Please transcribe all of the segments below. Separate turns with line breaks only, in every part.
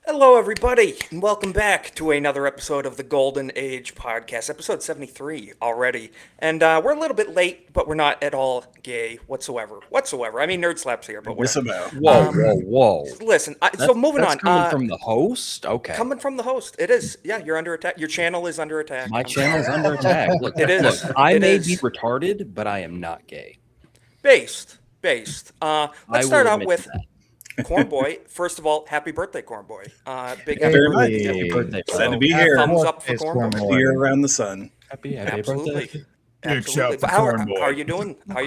Hello, everybody, and welcome back to another episode of the Golden Age podcast, episode 73 already. And we're a little bit late, but we're not at all gay whatsoever. I mean, Nerd Slap's here, but whatever.
Whoa.
Listen, so moving on.
Coming from the host? Okay.
Coming from the host. It is. Yeah, you're under attack. Your channel is under attack.
My channel is under attack. Look,
It is.
I may be retarded, but I am not gay.
Based. Let's start out with
that.
Cornboi. First of all, happy birthday, Cornboi. Big
Thank
happy
you very
birthday.
much.
Happy birthday.
Glad to be here.
Thumbs up for
It's
Cornboi.
Here around the sun.
Happy
Absolutely.
birthday.
Big shout
Absolutely.
for
How
Cornboi.
are you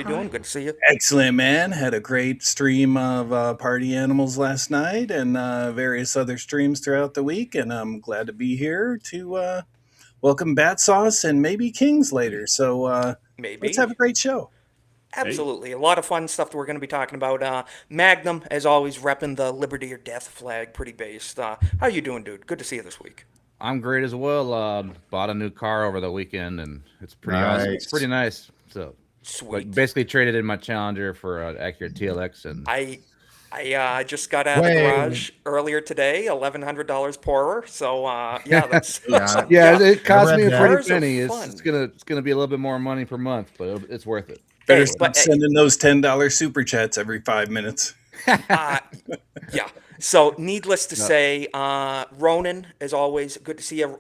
doing? Good to see you.
Excellent, man. Had a great stream of Party Animals last night and various other streams throughout the week. And I'm glad to be here to welcome Bat Sauce and maybe Kings later. So
Maybe.
let's have a great show.
Absolutely. A lot of fun stuff that we're going to be talking about. Magnum, as always, repping the Liberty or Death flag, pretty based. How you doing, dude? Good to see you this week.
I'm great as well. Bought a new car over the weekend, and it's pretty awesome. It's pretty nice. So,
Sweet.
basically traded in my Challenger for an Acura TLX, and
I just got out of the garage earlier today, $1,100 poorer. So yeah, that's
it cost me a
Cars
pretty
are
penny.
fun.
It's gonna be a little bit more money per month, but it's worth it.
Better
Hey,
stop
but,
sending those $10 super chats every 5 minutes.
yeah. So, needless to say, Ronin, as always, good to see you.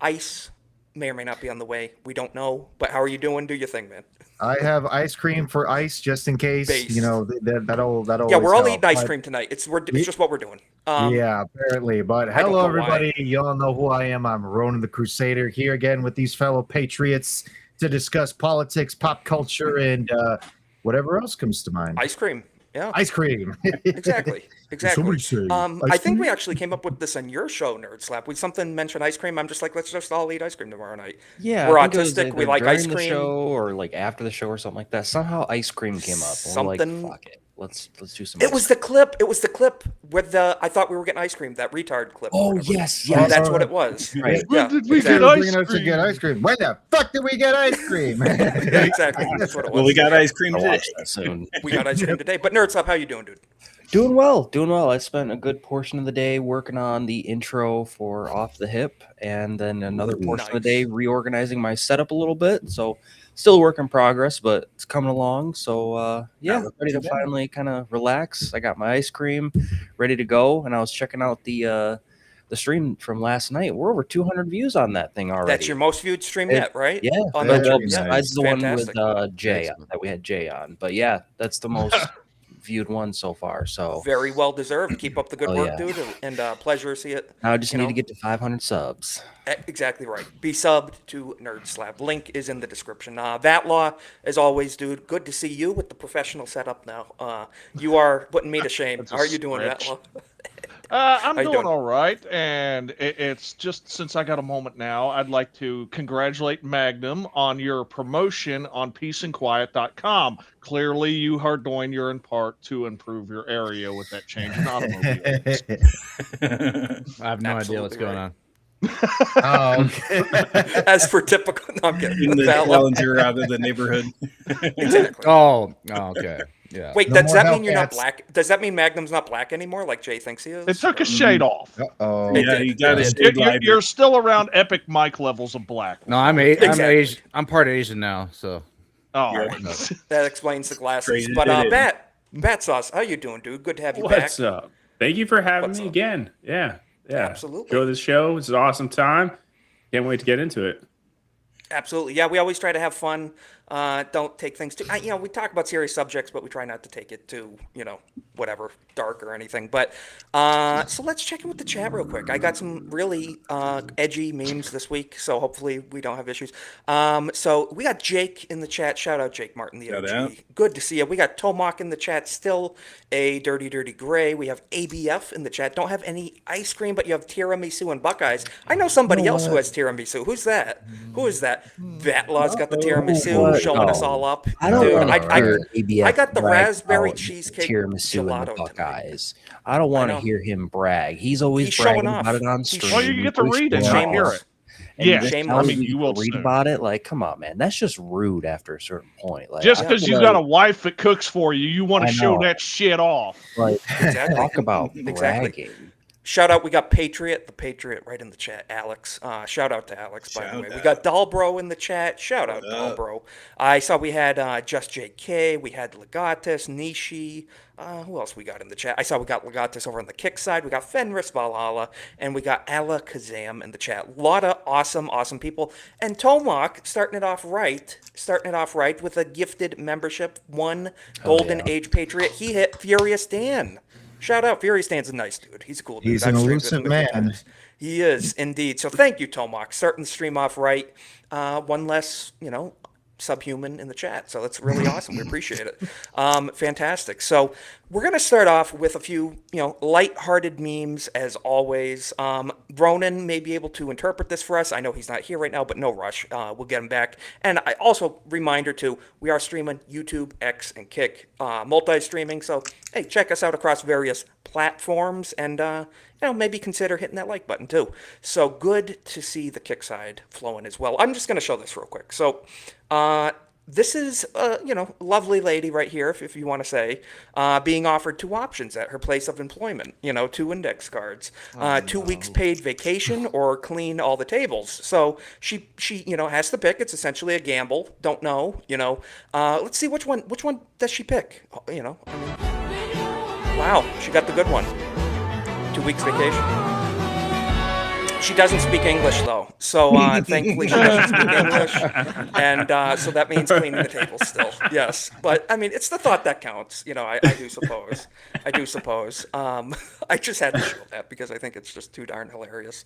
Ice may or may not be on the way. We don't know. But how are you doing? Do your thing, man.
I have ice cream for ice just in case.
Based.
You know that'll.
Yeah, we're all
help.
eating ice
But-
cream tonight. It's just what we're doing.
yeah, apparently. But
don't
hello,
know
everybody. Y'all know who I am. I'm Ronin the Crusader here again with these fellow patriots to discuss politics, pop culture, and whatever else comes to mind.
Ice cream. Yeah.
Ice cream.
Exactly.
Somebody say
I
ice
think we
cream?
actually came up with this on your show, Nerd Slap. We something mentioned ice cream. I'm just like, let's just all eat ice cream tomorrow night.
Yeah,
We're
I think it was
autistic, we
either
like ice
during the
cream.
show or like after the show or something like that. Somehow ice cream came up. And we're
Something-
like, fuck it. Let's do some.
It
ice
was the clip. It was the clip with I thought we were getting ice cream. That retard clip.
Oh,
whatever.
yes,
Yeah,
yes.
that's what it was.
Right.
Yeah,
They
exactly.
were bringing us to get ice cream. When the fuck did we get ice cream?
Yeah, exactly. That's what it was.
Well, we got ice cream
I'll
today.
watch that soon.
We got ice cream today. But Nerd Slap, how you doing, dude?
Doing well. I spent a good portion of the day working on the intro for Off the Hip, and then another portion of the day reorganizing my setup a little bit. So still a work in progress, but it's coming along. So yeah, ready to finally kind of relax. I got my ice cream ready to go, and I was checking out the stream from last night. We're over 200 views on that thing already.
That's your most viewed stream yet, right?
Yeah,
On
That's
the
well,
pretty
yeah,
besides the one
fantastic.
with Jay that we had Jay on, but yeah, that's the most viewed one so far. So
Very well deserved. Keep up the good
Oh,
work,
yeah.
dude, and pleasure to see it.
now I just
you
need
know.
to get to 500 subs.
Exactly right. Be subbed to Nerd Slap. Link is in the description. Vatlaaw, as always, dude. Good to see you with the professional setup now. You are putting me to shame.
That's a
How are you doing,
stretch.
Vatlaaw?
I'm
How you
doing
doing?
all right, and it's just since I got a moment now, I'd like to congratulate Magnum on your promotion on peaceandquiet.com. Clearly, you are doing your in part to improve your area with that change in automobiles.
I have no idea what's
Absolutely
going
right.
on.
Oh, okay.
As for typical, no, I'm kidding.
In the
Vatlaaw,
Challenger out of the neighborhood.
exactly.
Oh, okay. Yeah.
Wait,
No
does
more
that mean you're not
Hellcats.
black? Does that mean Magnum's not black anymore, like Jay thinks he is?
It took a shade off.
Uh-oh.
It
Yeah,
did.
you got
It
to
did.
stay lighter.
You're still around Epic Mike levels of black.
No, I'm
Exactly.
Asian. I'm part Asian now, so
Oh,
That explains the glasses.
Traded
But
it in.
Bat Sauce, how you doing, dude? Good to have you
What's
back.
up? Thank you for having
What's
me
up?
again. Yeah.
Absolutely.
Show this show. It's an awesome time. Can't wait to get into it.
Absolutely. Yeah, we always try to have fun. Don't take things too. We talk about serious subjects, but we try not to take it too, whatever, dark or anything. But so let's check in with the chat real quick. I got some really edgy memes this week, so hopefully we don't have issues. So we got Jake in the chat. Shout out Jake Martin, the
Shout
OG.
out.
Good to see you. We got Tomak in the chat. Still a dirty gray. We have ABF in the chat. Don't have any ice cream, but you have tiramisu and Buckeyes. I know somebody else who has tiramisu. Who's that? Who is that? Vatlaw's got the tiramisu,
What?
showing us
Oh.
all up.
I don't
Dude,
want to hear ABF
I got the
brag
raspberry
about
cheesecake
tiramisu and
gelato
the
tonight.
Buckeyes. I don't want
I
to
know.
hear him brag. He's always
He's showing
bragging
off.
about it on
He's
stream.
showing-
well, you get to
Always
read it,
showing
and hear
off.
it.
And
Yeah,
just
shameless.
telling
I mean,
you
you
to
will
read
soon.
about it. Like, come on, man. That's just rude after a certain point. Like,
Just
I
because
feel
you got a wife that cooks for you, you want
I
to show
know.
that shit off.
like
Exactly.
talk about
Exactly.
bragging.
Shout out, we got the Patriot right in the chat, Alex. Shout out to Alex, by the
Shout
way. We
out.
got Dalbro in the chat. Shout out,
What up?
Dalbro. I saw we had Just JK, we had Legatus, Nishi. Who else we got in the chat? I saw we got Legatus over on the kick side. We got Fenris Valhalla, and we got Ala Kazam in the chat. A lot of awesome people. And Tomak starting it off right with a gifted membership, one Golden Age Patriot. He hit Furious Dan. Shout out, Furious Dan's a nice dude. He's a cool dude.
He's an
I've streamed with
elusive
him a few
man.
times. He is indeed. So thank you, Tomak. Starting the stream off right. One less, subhuman in the chat. So that's really awesome. We appreciate it. Fantastic. So we're going to start off with a few, lighthearted memes as always. Ronin may be able to interpret this for us. I know he's not here right now, but no rush. We'll get him back. And I also, reminder too, we are streaming YouTube, X, and Kick, multi-streaming. So, hey, check us out across various platforms and, maybe consider hitting that like button too. So good to see the Kick side flowing as well. I'm just going to show this real quick. So, this is, lovely lady right here, if you want to say, being offered two options at her place of employment. 2 index cards, 2 weeks paid vacation, or clean all the tables. So she has to pick. It's essentially a gamble. Don't know. Let's see which one does she pick. Wow, she got the good one. 2 weeks vacation. She doesn't speak English, though, so thankfully she doesn't speak English, and so that means cleaning the table still, yes. But, it's the thought that counts, I do suppose. I just had to show that because I think it's just too darn hilarious.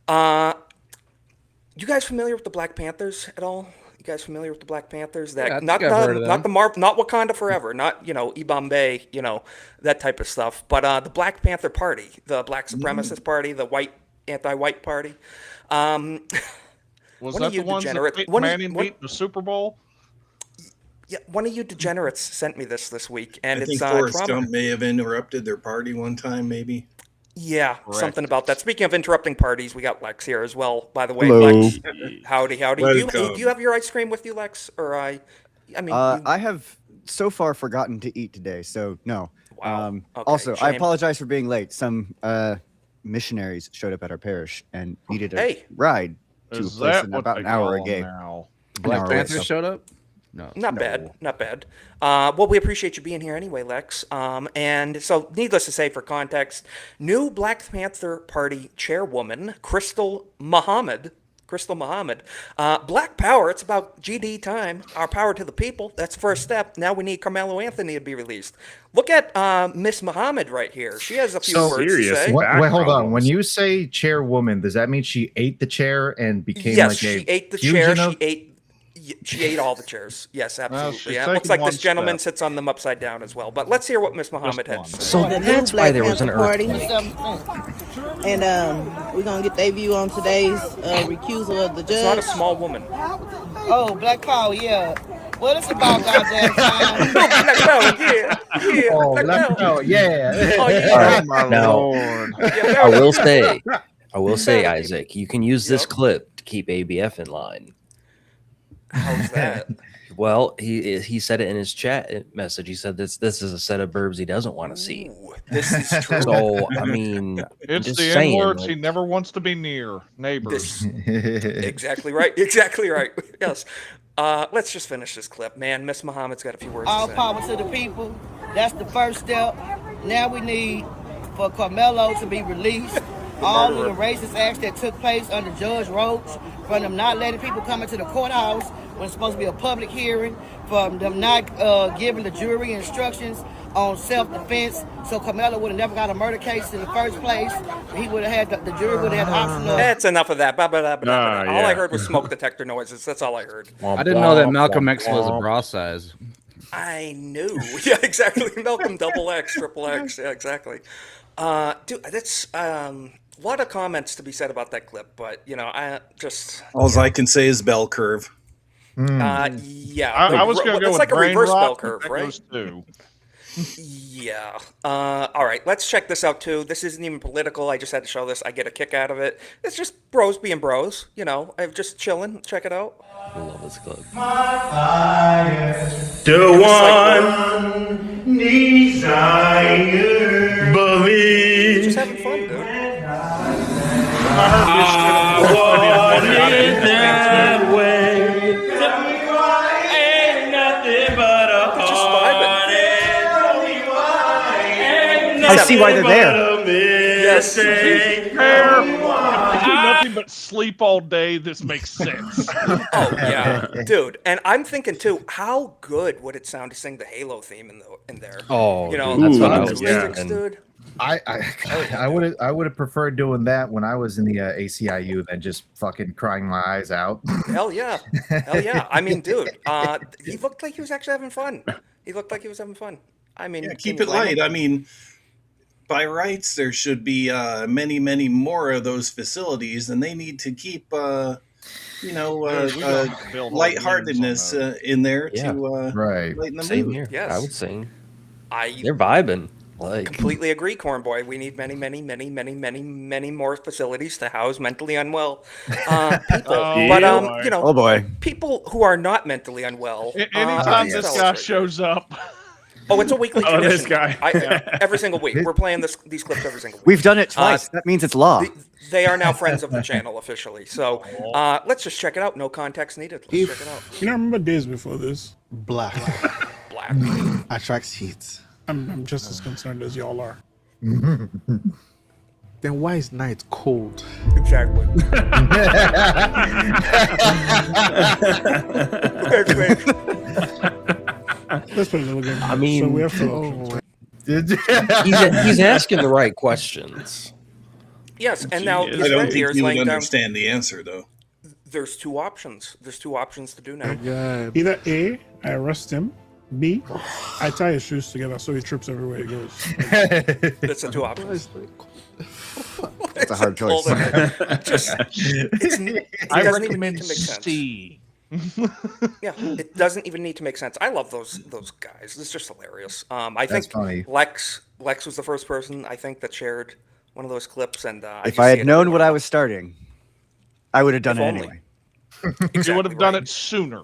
You guys familiar with the Black Panthers at all? You guys familiar with the Black Panthers?
Yeah, I think I've heard of them.
Not Wakanda Forever, not Ibambe, that type of stuff, but the Black Panther Party, the Black Supremacist Party, the anti-white party.
Was
One
that
of you
the ones that
degenerates-
Peyton
one of-
Manning
one-
beat in the Super Bowl?
Yeah, one of you degenerates sent me this week, and
I
it's
think Forrest
trauma.
Gump may have interrupted their party one time, maybe.
Yeah,
Correct.
something about that. Speaking of interrupting parties, we got Lex here as well. By the way,
Hello.
Lex, howdy.
Welcome.
Do you have your ice cream with you, Lex? Or I mean,
I have so far forgotten to eat today, so no.
Wow. Okay,
Also, I
shame.
apologize for being late. Some missionaries showed up at our parish and needed a
Hey.
ride to a
Is
place
that
in
what
about
they
an hour
call 'em
ago.
now?
Black
hour
Panther
ago.
showed up. No.
Not bad. Well, we appreciate you being here anyway, Lex. And so, needless to say, for context, new Black Panther Party chairwoman, Crystal Muhammad. Black power, it's about GD time. Our power to the people. That's the first step. Now we need Carmelo Anthony to be released. Look at Miss Muhammad right here. She has a few
So
words to
serious.
say.
What?
Wait, hold on.
problems.
When you say chairwoman, does that mean she ate the chair and became
Yes,
like
she
a
ate the
fusion
chair.
of-
She ate all the chairs. Yes, absolutely.
she's
Yeah, it looks
taking
like this
one
gentleman
step.
sits on them upside down as well. But let's hear what Miss Muhammad had to say.
So
The new
that's why
Black
there was an
Panther Party.
earthquake.
And we're gonna get their view on today's recusal of the
It's not a
judge.
small woman.
Oh, Black Power, yeah. What it's about, goddamn time.
Black power, yeah.
Oh,
Black
let
power.
me know. Yeah.
Oh, yeah.
All right,
My
now
lord.
Yeah,
I will say,
Yep.
Isaac, you can use this
Yep.
clip to keep ABF in line.
How's that?
Well, he said it in his chat message. He said this is a set of burbs he doesn't want to see.
Ooh, this is true.
So I mean,
It's
just
the
saying,
N words
like,
he never wants to be near. Neighbors.
Exactly right. Exactly right. Yes. Let's just finish this clip, man. Miss Muhammad's got a few words
All
to say.
power to the people. That's the first step. Now we need for Carmelo to be released. All of the racist acts that took place under Judge Roach, from them not letting people come into the courthouse when it's supposed to be a public hearing, from them not giving the jury instructions on self-defense, so Carmelo would have never got a murder case in the first place. He would have had the jury would have had the option of.
That's enough of that. All
yeah.
I heard was smoke detector noises. That's all I heard.
I didn't know that Malcolm X was a bra size.
I knew. Yeah, exactly. Malcolm double X, triple X. Yeah, exactly. Dude, that's a lot of comments to be said about that clip, but I just
All I can say is bell curve.
yeah.
I was going to go
It's
with
like a
brain
reverse
rot,
bell
but
curve,
that
right?
goes too.
Yeah. All right, let's check this out too. This isn't even political. I just had to show this. I get a kick out of it. It's just bros being bros. I'm just chilling. Check it out.
I love this clip.
The one desire, believe.
Just having fun, dude.
I want it that way. Ain't nothing but a
Just vibing.
I see why they're there.
Yes.
I do nothing but sleep all day. This makes sense.
Oh yeah, dude. And I'm thinking too, how good would it sound to sing the Halo theme in there?
Oh,
dude,
that's what I
the
was
lyrics,
thinking.
dude.
I would have preferred doing that when I was in the ACIU than just fucking crying my eyes out.
Hell yeah, hell yeah. I mean, dude, he looked like he was actually having fun. I mean,
Yeah,
can
keep
you
it
blame
light.
him?
I mean, by rights, there should be many, many more of those facilities, and they need to keep, lightheartedness in there
Yeah.
to
Right.
lighten the
Same
mood.
here.
Yes.
I would sing.
I
They're vibing. Like,
completely agree, Cornboi. We need many, many, many, many, many, many more facilities to house mentally unwell people. But
Oh boy.
people who are not mentally unwell.
Anytime
please
this
tell
guy
us.
shows up,
Oh, it's a weekly
Oh,
tradition.
this guy.
Every single week. We're playing these clips every single week.
We've done it twice. That means it's law.
They are now friends of the channel officially. So let's just check it out. No context needed. Let's check it out.
You know, I remember days before this.
Black.
Attracts heat. I'm just as concerned as y'all are. Then why is night cold?
Exactly.
Let's put a little bit.
I mean,
so we have to.
he's asking the right questions.
Yes, and now
I
his
don't
friend here
think
is
you would
laying down.
understand the answer, though.
There's two options. There's two options to do now.
Either A, I arrest him. B, I tie his shoes together so he trips everywhere he goes.
That's the two options.
That's a hard choice.
It
I
doesn't even
recommend
need to make sense.
C.
Yeah, it doesn't even need to make sense. I love those guys. It's just hilarious. I
That's
think
funny.
Lex was the first person I think that shared one of those clips, and
If I had known what I was starting, I would have done
If
it
only.
anyway.
You would have done it sooner.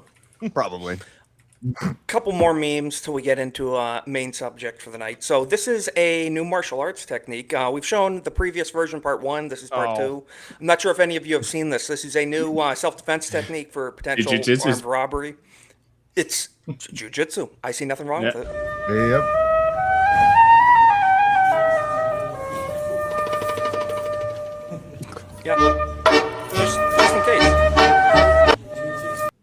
Probably.
Couple more memes till we get into main subject for the night. So this is a new martial arts technique. We've shown the previous version, part 1. This is part 2. I'm not sure if any of you have seen this. This is a new self-defense technique for potential
Jiu-jitsu.
armed robbery. It's jiu-jitsu. I see nothing wrong with it.
Yep.
Yeah. Just in case.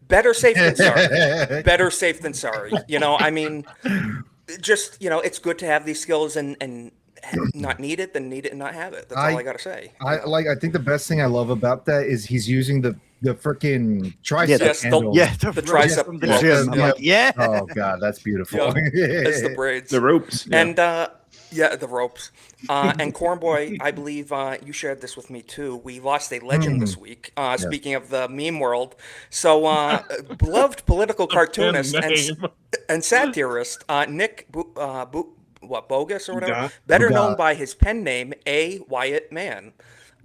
Better safe than sorry. Better safe than sorry. I mean, just, it's good to have these skills and not need it than need it and not have it. That's all I got to say.
I think the best thing I love about that is he's using the freaking tricep
Yes,
handle.
the tricep.
From the gym. I'm like, yeah.
Oh god, that's beautiful.
It's the braids.
The ropes. Yeah.
And the ropes. And Cornboi, I believe you shared this with me too. We lost a legend this week. Speaking of the meme world, so beloved political cartoonist and satirist Nick Bogus or whatever, better known by his pen name A. Wyatt Mann.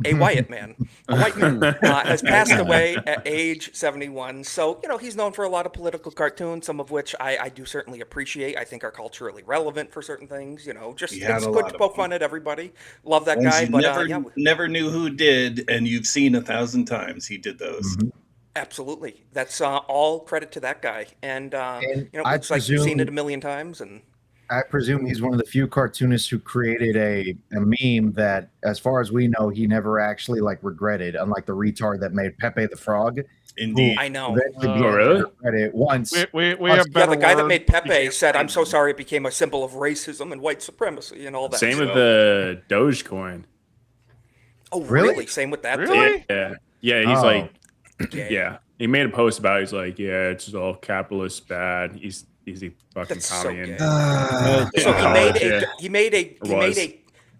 a white man, has passed away at age 71. So, he's known for a lot of political cartoons, some of which I do certainly appreciate. I think are culturally relevant for certain things. Just it's good to poke fun at everybody. Love that
Ones
guy,
you
but
never knew who did, and you've seen 1,000 times he did those.
Absolutely, that's all credit to that guy. And
I
looks like you've seen it a million times. And
I presume he's one of the few cartoonists who created a meme that, as far as we know, he never actually regretted, unlike the retard that made Pepe the Frog.
Indeed.
I know.
Really?
Credit once.
We have better
the guy that
word.
made Pepe said, "I'm so sorry it became a symbol of racism and white supremacy and all that."
Same with the Dogecoin.
Oh, really? Same with that
Really?
too?
Yeah. He's he made a post about it. He's like, yeah, it's just all capitalist bad. He's a fucking
That's so
commie.
gay. So he made a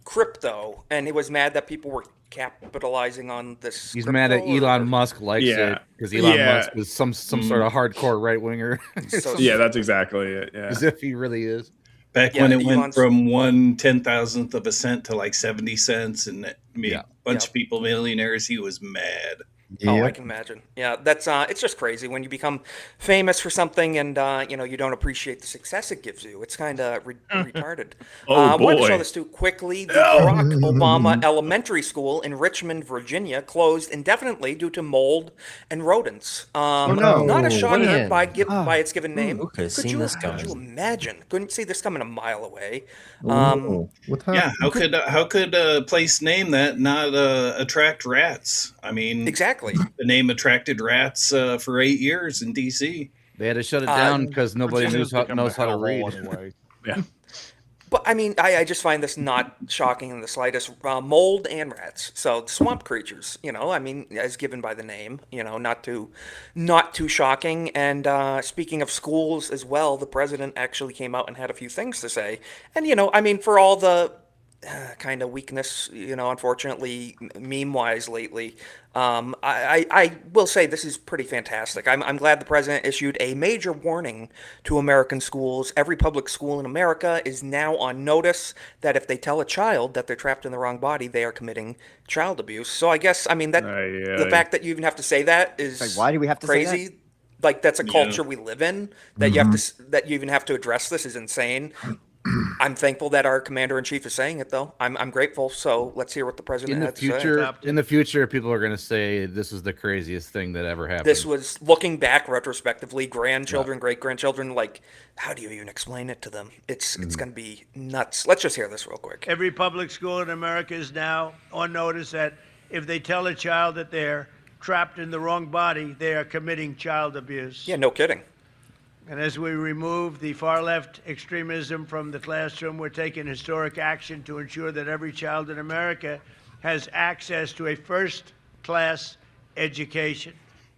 crypto, and he was mad that people were capitalizing on this.
He's mad at Elon Musk likes it because Elon Musk is some sort of hardcore right winger.
Yeah, that's exactly it. Yeah,
as if he really is.
Back when it went from 1/10,000th of a cent to like 70 cents, and it made a bunch of people millionaires, he was mad.
Oh, I can imagine. Yeah, that's it's just crazy when you become famous for something and you don't appreciate the success it gives you. It's kind of retarded. I wanted to show this too quickly. The Barack Obama Elementary School in Richmond, Virginia, closed indefinitely due to mold and rodents. Not a shocker by its given name. Could you imagine? Couldn't see this coming a mile away.
How could a place name that not attract rats? I mean,
exactly.
The name attracted rats for 8 years in DC.
They had to shut it down because nobody knows how to read.
Anyway.
Yeah.
But I mean, I just find this not shocking in the slightest. Mold and rats, so swamp creatures. I mean, as given by the name, not too shocking. And speaking of schools as well, the president actually came out and had a few things to say. And I mean, for all the kind of weakness, unfortunately, meme-wise lately, I will say this is pretty fantastic. I'm glad the president issued a major warning to American schools. Every public school in America is now on notice that if they tell a child that they're trapped in the wrong body, they are committing child abuse. So I guess, I mean, that the fact that you even have to say that is
why do we have to
crazy.
say that?
Like, that's a culture we live in, that you have to, that you even have to address this is insane. I'm thankful that our commander-in-chief is saying it, though. I'm grateful. So let's hear what the president had to say.
In the future, people are going to say this is the craziest thing that ever happened.
This was, looking back retrospectively, grandchildren, great-grandchildren, like, how do you even explain it to them? It's going to be nuts. Let's just hear this real quick.
Every public school in America is now on notice that if they tell a child that they're trapped in the wrong body, they are committing child abuse.
Yeah, no kidding.
And as we remove the far-left extremism from the classroom, we're taking historic action to ensure that every child in America has access to a
first-class education.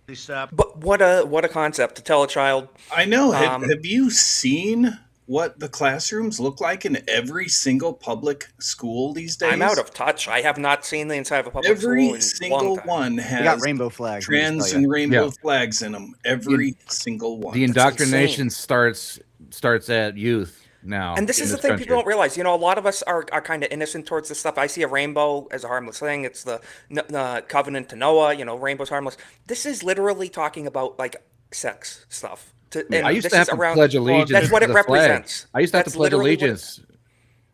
But what a concept to tell a child.
I know. Have you seen what the classrooms look like in every single public school these days?
I'm out of touch. I have not seen the inside of a public school in a long time.
Every single one has
got rainbow flags.
Trans and rainbow flags in them. Every single one.
The indoctrination starts at youth now.
And this is the thing people don't realize. A lot of us are kind of innocent towards this stuff. I see a rainbow as a harmless thing. It's the covenant to Noah. Rainbow's harmless. This is literally talking about like sex stuff.
I used to have to pledge allegiance.
That's what it represents.
I used to have to pledge allegiance.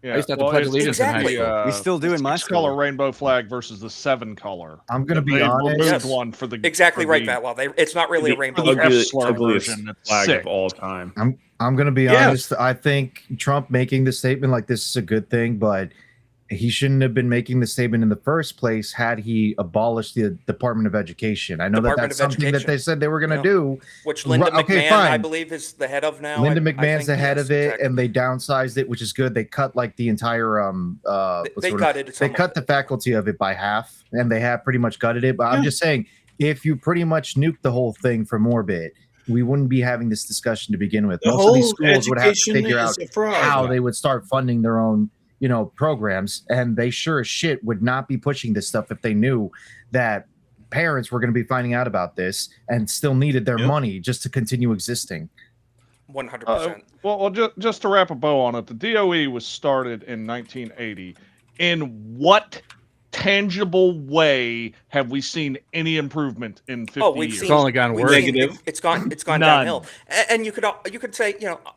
I used to have to pledge allegiance in high school.
We still do in my school.
Color rainbow flag versus the 7-color.
I'm going to be honest.
One for the
exactly right, Vatlaaw. It's not really a rainbow
ugliest flag of all time.
I'm going to be honest. I think Trump making the statement like this is a good thing, but he shouldn't have been making the statement in the first place had he abolished the Department of Education. I know that's something that they said they were going to do.
Which Linda McMahon, I believe, is the head of now.
Linda McMahon's the head of it, and they downsized it, which is good. They cut like the entire
they cut
the faculty of it by half, and they have pretty much gutted it. But I'm just saying, if you pretty much nuke the whole thing from orbit, we wouldn't be having this discussion to begin with. Most of these schools would have to figure out how they would start funding their own programs, and they sure as shit would not be pushing this stuff if they knew that parents were going to be finding out about this and still needed their money just to continue existing.
100%.
Well, just to wrap a bow on it, the DOE was started in 1980. In what tangible way have we seen any improvement in 50 years?
It's only gone worse.
It's gone downhill. And you could say,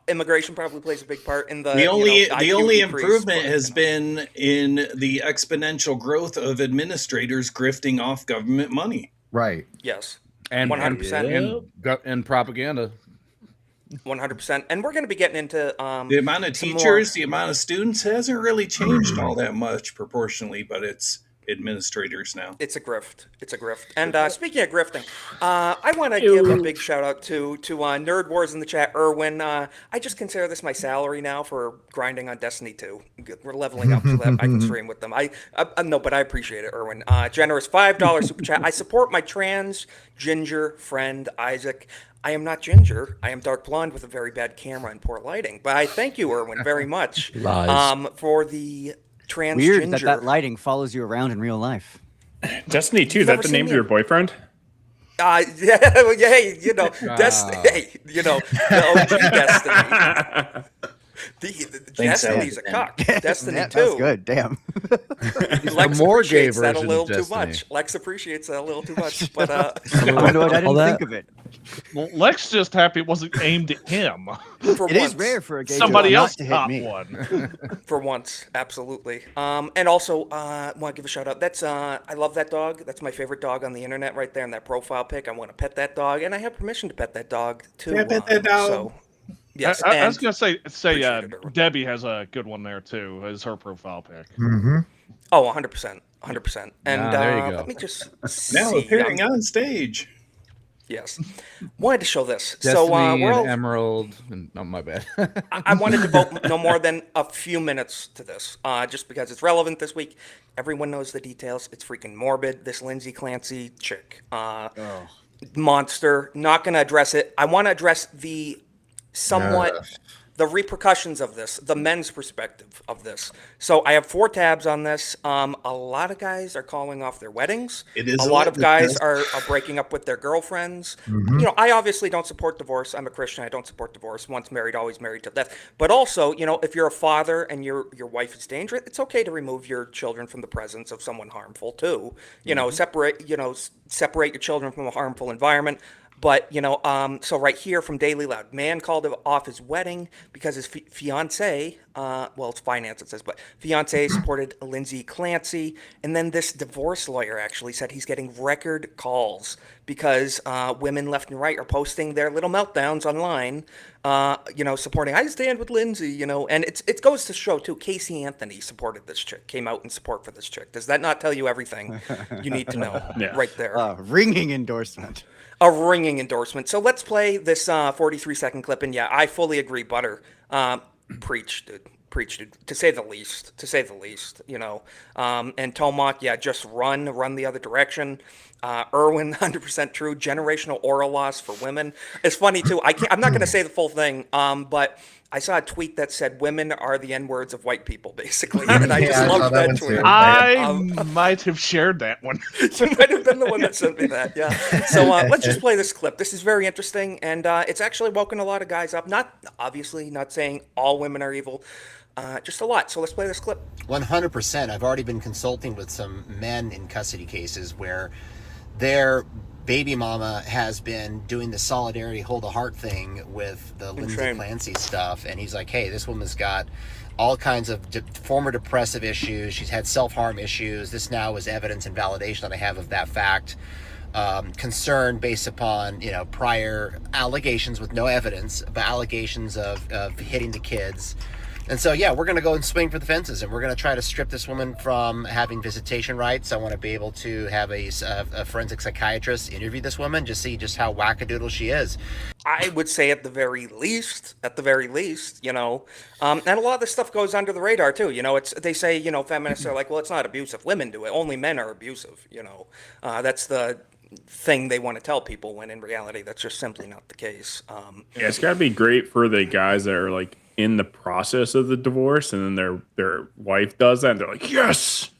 immigration probably plays a big part in the
only improvement has been in the exponential growth of administrators grifting off government money.
Right.
Yes.
And
100%.
And propaganda.
100%. And we're going to be getting into
the amount of teachers, the amount of students hasn't really changed all that much proportionally, but it's administrators now.
It's a grift. And speaking of grifting, I want to give a big shout out to Nerd Wars in the chat, Erwin. I just consider this my salary now for grinding on Destiny 2. We're leveling up so that I can stream with them. No, but I appreciate it, Erwin. Generous $5 super chat. I support my trans ginger friend Isaac. I am not ginger. I am dark blonde with a very bad camera and poor lighting. But I thank you, Erwin, very much for the trans
Weird
ginger.
that follow follows you around in real life.
Destiny 2, is that the name of your boyfriend?
Hey, Destiny. Hey, the OG Destiny. Destiny's a cock. Destiny 2.
That's good. Damn.
Lex appreciates that a little too much. Lex appreciates that a little too much. But
I didn't think of it.
Well, Lex just happy it wasn't aimed at him.
It is rare for a gay
somebody
joke
else
not to
got
hit me.
one.
For once, absolutely. And also, want to give a shout out. That's I love that dog. That's my favorite dog on the internet, right there in that profile pic. I want to pet that dog, and I have permission to pet that dog too.
Yeah, pet that dog.
So, yes,
I was gonna say Debbie has a good one there too, as her profile pic.
Mm-hmm.
Oh, 100%, 100%. And
there you go.
let me just
now
see.
appearing on stage.
Yes, wanted to show this.
Destiny
we're all,
and Emerald. And, oh, my bad.
I wanted to devote no more than a few minutes to this, just because it's relevant this week. Everyone knows the details. It's freaking morbid. This Lindsay Clancy chick, monster. Not going to address it. I want to address the the repercussions of this, the men's perspective of this. So I have 4 tabs on this. A lot of guys are calling off their weddings.
It is
a lot of guys are breaking up with their girlfriends.
Mm-hmm.
I obviously don't support divorce. I'm a Christian. I don't support divorce. Once married, always married till death. But also, if you're a father and your wife is dangerous, it's okay to remove your children from the presence of someone harmful too. Separate your children from a harmful environment. But, so right here from Daily Loud, man called off his wedding because his fiance, it's finance it says, but fiance supported Lindsay Clancy. And then this divorce lawyer actually said he's getting record calls because women left and right are posting their little meltdowns online, supporting, I stand with Lindsay, and it goes to show too, Casey Anthony supported this chick, came out in support for this chick. Does that not tell you everything you need to know right there?
Ringing endorsement.
A ringing endorsement. So let's play this 43-second clip. And yeah, I fully agree, Butter. Preach, dude. To say the least. And Tomac, just run the other direction. Erwin, 100% true. Generational oral loss for women. It's funny too. I'm not going to say the full thing, but I saw a tweet that said women are the N-words of white people, basically. And I just loved that tweet.
I might have shared that one.
You might have been the one that sent me that, yeah. So let's just play this clip. This is very interesting, and it's actually woken a lot of guys up. Not saying all women are evil, just a lot. So let's play this clip.
100%. I've already been consulting with some men in custody cases where their baby mama has been doing the solidarity hold a heart thing with the Lindsay Clancy stuff, and he's like, hey, this woman's got all kinds of former depressive issues, she's had self-harm issues, this now is evidence and validation that I have of that fact. Concern based upon prior allegations with no evidence, but allegations of hitting the kids. And so, we're going to go and swing for the fences, and we're going to try to strip this woman from having visitation rights. I want to be able to have a forensic psychiatrist interview this woman, just see just how wackadoodle she is.
I would say at the very least, and a lot of this stuff goes under the radar too. They say, feminists are like, well, it's not abusive. Women do it. Only men are abusive. That's the thing they want to tell people, when in reality, that's just simply not the case.
It's got to be great for the guys that are in the process of the divorce, and then their wife does that, and they're like, yes.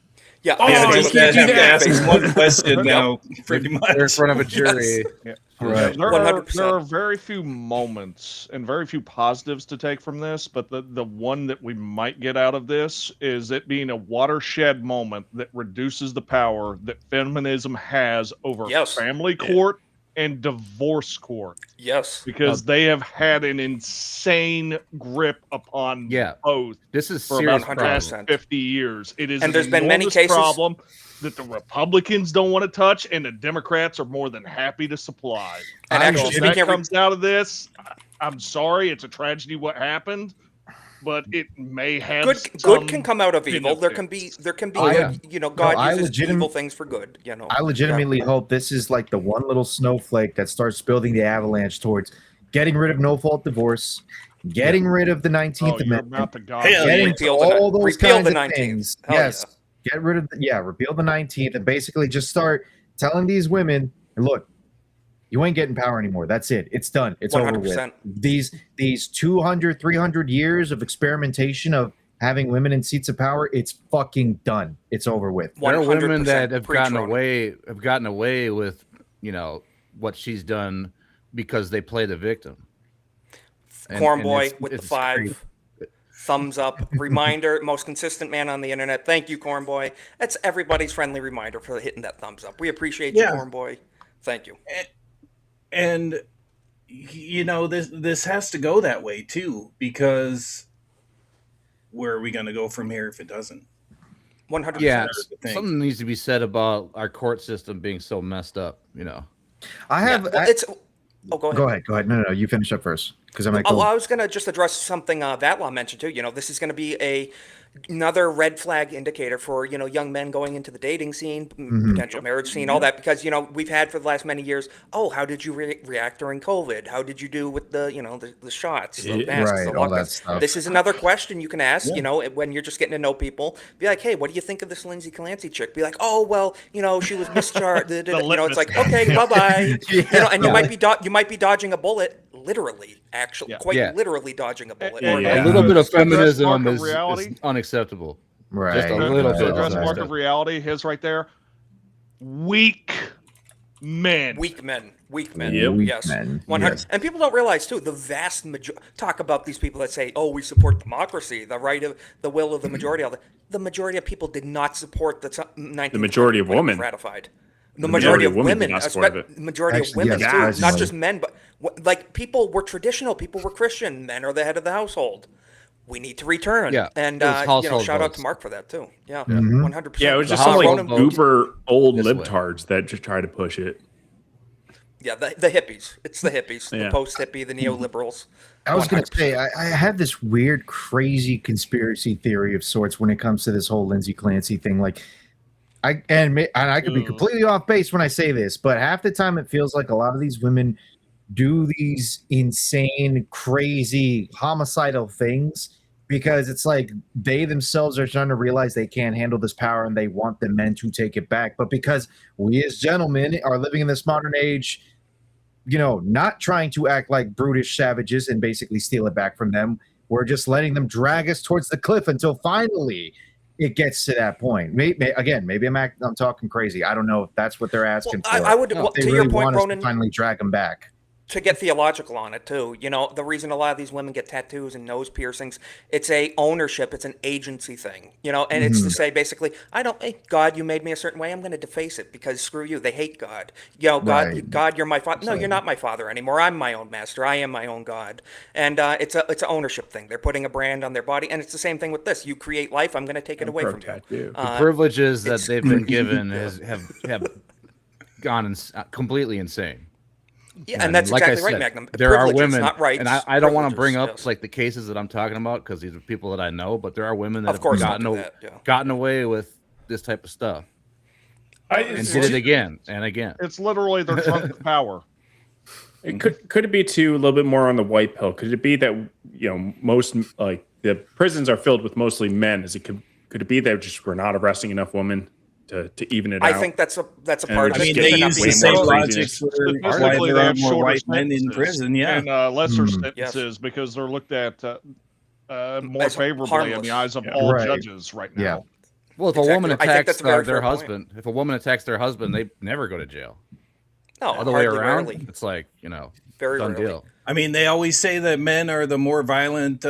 Yeah.
Oh,
you
just
can't do
have to
that.
ask one question now, pretty much.
They're in front of a jury.
Yeah.
Right.
There
100%.
are very few moments and very few positives to take from this, but the one that we might get out of this is it being a watershed moment that reduces the power that feminism has over family court and divorce court.
Yes.
Because they have had an insane grip upon both.
This is
for about the past 50 years. It is, and there's been many cases problem that the Republicans don't want to touch, and the Democrats are more than happy to supply.
And actually,
if that comes out of this, I'm sorry, it's a tragedy what happened, but it may have
good can come out of evil. There can be good, you know, God uses evil things for good. You know,
I legitimately hope this is like the one little snowflake that starts building the avalanche towards getting rid of no-fault divorce, getting rid of the 19th Amendment, getting to all those kinds of things. Yes. Get rid of repeal the 19th and basically just start telling these women, look, you ain't getting power anymore. That's it. It's done. It's 100%. Over with. These 200, 300 years of experimentation of having women in seats of power, it's fucking done. It's over with.
There are women that have gotten away with, you know, what she's done because they play the victim.
Cornboi with the 5. Crazy. Thumbs up. Reminder, most consistent man on the internet. Thank you, Cornboi. That's everybody's friendly reminder for hitting that thumbs up. We appreciate you, Cornboi. Thank you.
And you know, this has to go that way too, because where are we going to go from here if it doesn't?
100%.
Yeah, something needs to be said about our court system being so messed up. You know,
I have.
Yeah, well, go ahead.
Go ahead. No, you finish up first because I'm like.
Oh, I was going to just address something Vatlaaw mentioned too. You know, this is going to be another red flag indicator for, you know, young men going into the dating scene, potential marriage scene, all that, because, you know, we've had for the last many years, how did you react during COVID? How did you do with the, you know, the shots, the masks, the lockdowns? This is another question you can ask, you know, when you're just getting to know people. Be like, hey, what do you think of this Lindsay Clancy chick? Be like, oh, well, you know, she was mischarged. You know, it's like, okay, bye-bye. You know, and you might be dodging a bullet, literally, actually, literally dodging a bullet.
A little bit of feminism is unacceptable.
Right.
Just a little bit.
Address mark of reality, his right there. Weak men.
Weak men.
Yep.
Yes. 100. Yes. And people don't realize too, the vast majority, talk about these people that say, oh, we support democracy, the right of the will of the majority. The majority of people did not support the 19th
The majority of women
ratified. The majority of women,
the
majority of women too, not just men, but like people were traditional, people were Christian, men are the head of the household. We need to return. Yeah. And you know, shout out to Mark for that too. Yeah. 100%.
Yeah, it was just some like goober old libtards that just try to push it.
Yeah, the hippies. It's the hippies, the post-hippie, the neoliberals.
I was going to say, I have this weird, crazy conspiracy theory of sorts when it comes to this whole Lindsay Clancy thing. Like, I could be completely off base when I say this, but half the time it feels like a lot of these women do these insane, crazy, homicidal things because it's like they themselves are trying to realize they can't handle this power and they want the men to take it back. But because we as gentlemen are living in this modern age, you know, not trying to act like brutish savages and basically steal it back from them, we're just letting them drag us towards the cliff until finally it gets to that point. Maybe I'm talking crazy. I don't know if that's what they're asking for.
I would, to
really
your point, Ronin,
to finally drag them back.
To get theological on it too, you know, the reason a lot of these women get tattoos and nose piercings, it's a ownership, it's an agency thing, you know, and it's to say basically, hey, God, you made me a certain way, I'm going to deface it because screw you, they hate God. You know, God, you're my father. No, you're not my father anymore. I'm my own master. I am my own God. And it's an ownership thing. They're putting a brand on their body, and it's the same thing with this. You create life, I'm going to take it away from you.
The privileges that they've been given have gone completely insane.
Yeah, and that's exactly right, Magnum.
There are women,
not rights,
and I don't want to bring up like the cases that I'm talking about because these are people that I know, but there are women that have gotten away with this type of stuff and did it again and again.
It's literally their trump power.
It could it be too a little bit more on the white pill? Could it be that, you know, most like the prisons are filled with mostly men? Could it be that just we're not arresting enough women to even it out?
I think that's a part of it.
I mean, they use the same logic for why there are more white men in prison, and
lesser sentences because they're looked at more favorably in the eyes of all judges right now.
Well, if a woman attacks their husband, if a woman attacks their husband, they never go to jail.
No,
other way around.
Rarely.
It's like,
very
done
rarely.
deal.
I mean, they always say that men are the more violent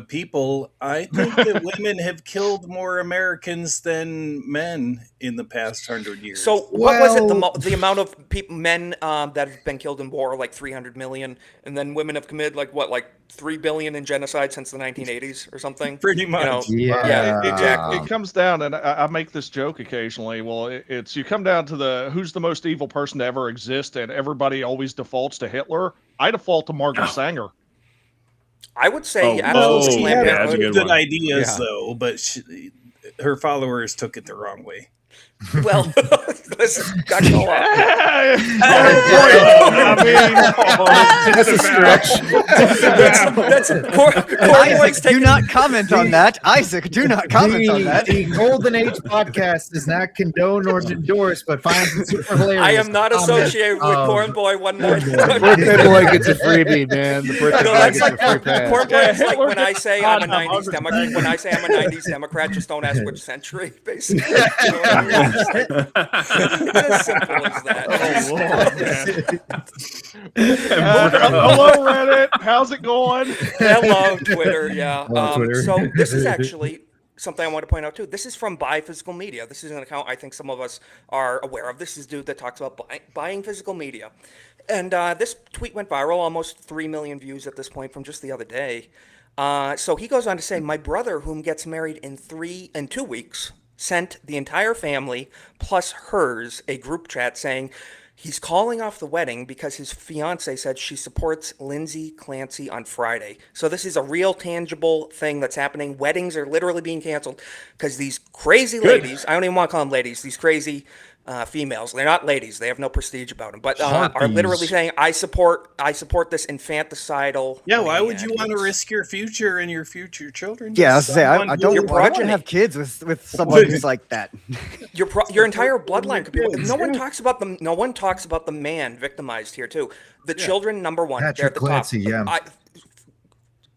people. I think that women have killed more Americans than men in the past 100 years.
So what was it, the amount of men that have been killed in war, like 300 million, and then women have committed like 3 billion in genocide since the 1980s or something?
Pretty much.
Exactly.
It comes down, and I make this joke occasionally. Well, it's you come down to who's the most evil person to ever exist, and everybody always defaults to Hitler. I default to Margaret Sanger.
I would say
she had good ideas, though, but her followers took it the wrong way.
Well, listen, got to go up.
That's a stretch. Isaac, do not comment on that. Isaac, do not comment on that.
The Golden Age podcast does not condone or endorse, but finds it super hilarious.
I am not associated with Cornboi one night.
Birthday boy gets a freebie, man. The birthday boy gets a free pass.
Cornboi is like when I say I'm a 90s Democrat. When I say I'm a 90s Democrat, just don't ask which century, basically. You know what I mean? As simple as that.
Hello, Reddit. How's it going?
Hello, Twitter. Yeah.
Twitter.
So this is actually something I want to point out too. This is from Buy Physical Media. This is an account I think some of us are aware of. This is a dude that talks about buying physical media. And this tweet went viral, almost 3 million views at this point from just the other day. So he goes on to say, my brother, whom gets married in 2 weeks, sent the entire family plus hers a group chat saying he's calling off the wedding because his fiance said she supports Lindsay Clancy on Friday. So this is a real tangible thing that's happening. Weddings are literally being canceled because these crazy ladies, I don't even want to call them ladies, these crazy females, they're not ladies, they have no prestige about them, but are literally saying, I support this infanticidal.
Yeah, why would you want to risk your future and your future children?
Yeah, I was say I don't want to have kids with someone who's like that.
Your entire bloodline could be. No one talks about them. No one talks about the man victimized here too. The children, number one,
Patrick Clancy, yeah.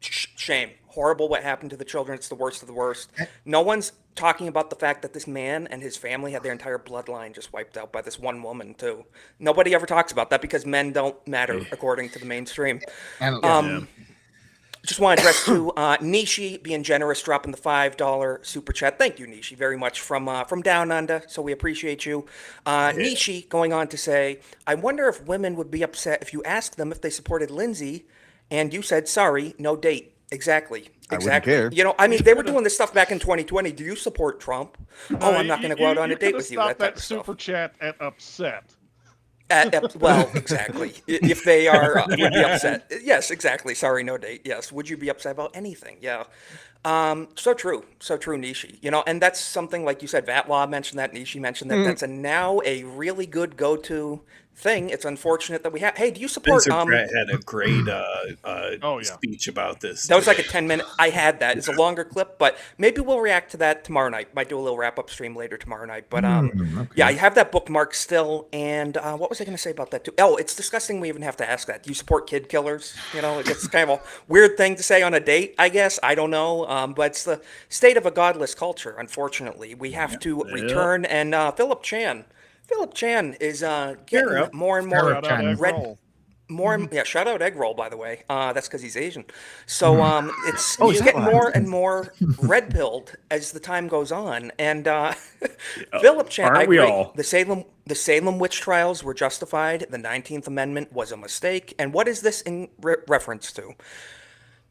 Shame. Horrible what happened to the children. It's the worst of the worst. No one's talking about the fact that this man and his family had their entire bloodline just wiped out by this one woman too. Nobody ever talks about that because men don't matter according to the mainstream. Just want to address to Nishi being generous, dropping the $5 super chat. Thank you, Nishi, very much from Down Under. So we appreciate you. Nishi going on to say, I wonder if women would be upset if you asked them if they supported Lindsay and you said, sorry, no date. Exactly.
I wouldn't care.
You know, I mean, they were doing this stuff back in 2020. Do you support Trump? I'm not going to go out on a date with you.
That type of super chat at upset.
Well, exactly. If they would be upset. Yes, exactly. Sorry, no date. Yes. Would you be upset about anything? Yeah. So true, Nishi. You know, and that's something like you said. Vatlaaw mentioned that. Nishi mentioned that. That's now a really good go-to thing. It's unfortunate that we have. Hey, do you support?
Spencer Pratt had a great speech about this.
That was like a 10-minute. I had that. It's a longer clip, but maybe we'll react to that tomorrow night. Might do a little wrap-up stream later tomorrow night. But yeah, I have that bookmark still. And what was I going to say about that too? Oh, it's disgusting. We even have to ask that. Do you support kid killers? You know, it's kind of a weird thing to say on a date. I guess I don't know, but it's the state of a godless culture. Unfortunately, we have to return. And Philip Chan is getting more and more shout out egg roll, by the way. That's because he's Asian. So he's getting more and more red pilled as the time goes on. And Philip Chan,
aren't we all?
The Salem witch trials were justified. The 19th Amendment was a mistake. And what is this in reference to?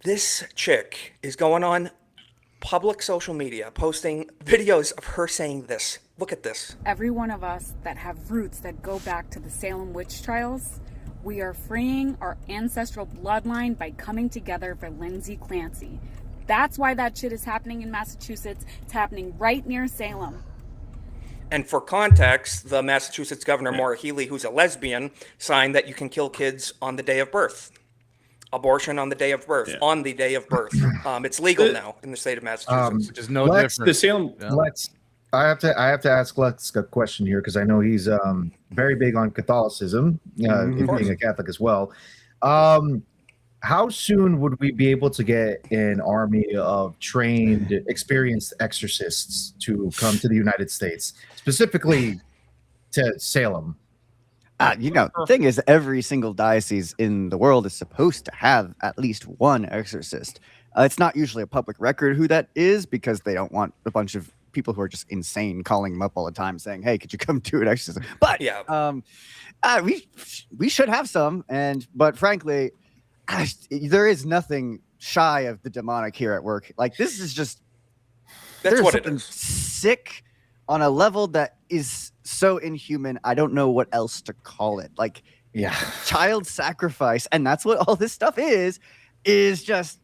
This chick is going on public social media, posting videos of her saying this. Look at this.
Every one of us that have roots that go back to the Salem witch trials, we are freeing our ancestral bloodline by coming together for Lindsay Clancy. That's why that shit is happening in Massachusetts. It's happening right near Salem.
And for context, the Massachusetts Governor, Maura Healey, who's a lesbian, signed that you can kill kids on the day of birth. Abortion on the day of birth. On the day of birth. It's legal now in the state of Massachusetts.
Which is no different.
The Salem.
I have to ask Lex a question here because I know he's very big on Catholicism, being a Catholic as well. how soon would we be able to get an army of trained, experienced exorcists to come to the United States, specifically to Salem?
The thing is, every single diocese in the world is supposed to have at least one exorcist. It's not usually a public record who that is because they don't want a bunch of people who are just insane calling them up all the time saying, "Hey, could you come do an exorcism?" But we should have some, but frankly, there is nothing shy of the demonic here at work. Like, this is just
that's what it is.
Sick on a level that is so inhuman. I don't know what else to call it. Like, child sacrifice, and that's what all this stuff is just,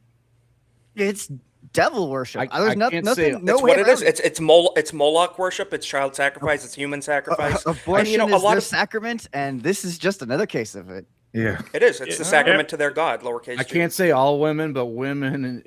it's devil worship. There's nothing. No
way. What it is. It's Moloch worship. It's child sacrifice. It's human sacrifice.
Abortion is their sacrament, and this is just another case of it.
Yeah,
it is. It's the sacrament to their god. Lowercase.
I can't say all women, but women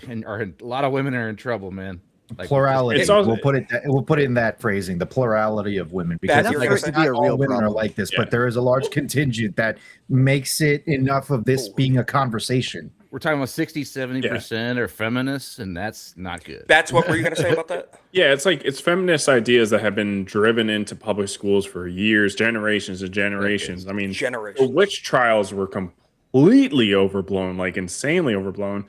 and a lot of women are in trouble, man.
Like, plurality. We'll put it in that phrasing. The plurality of women, because not all women are like this, but there is a large contingent that makes it enough of this being a conversation.
We're talking about 60-70% are feminists, and that's not good.
That's what were you going to say about that?
Yeah, it's feminist ideas that have been driven into public schools for years, generations and generations. I mean, the witch trials were completely overblown, like insanely overblown.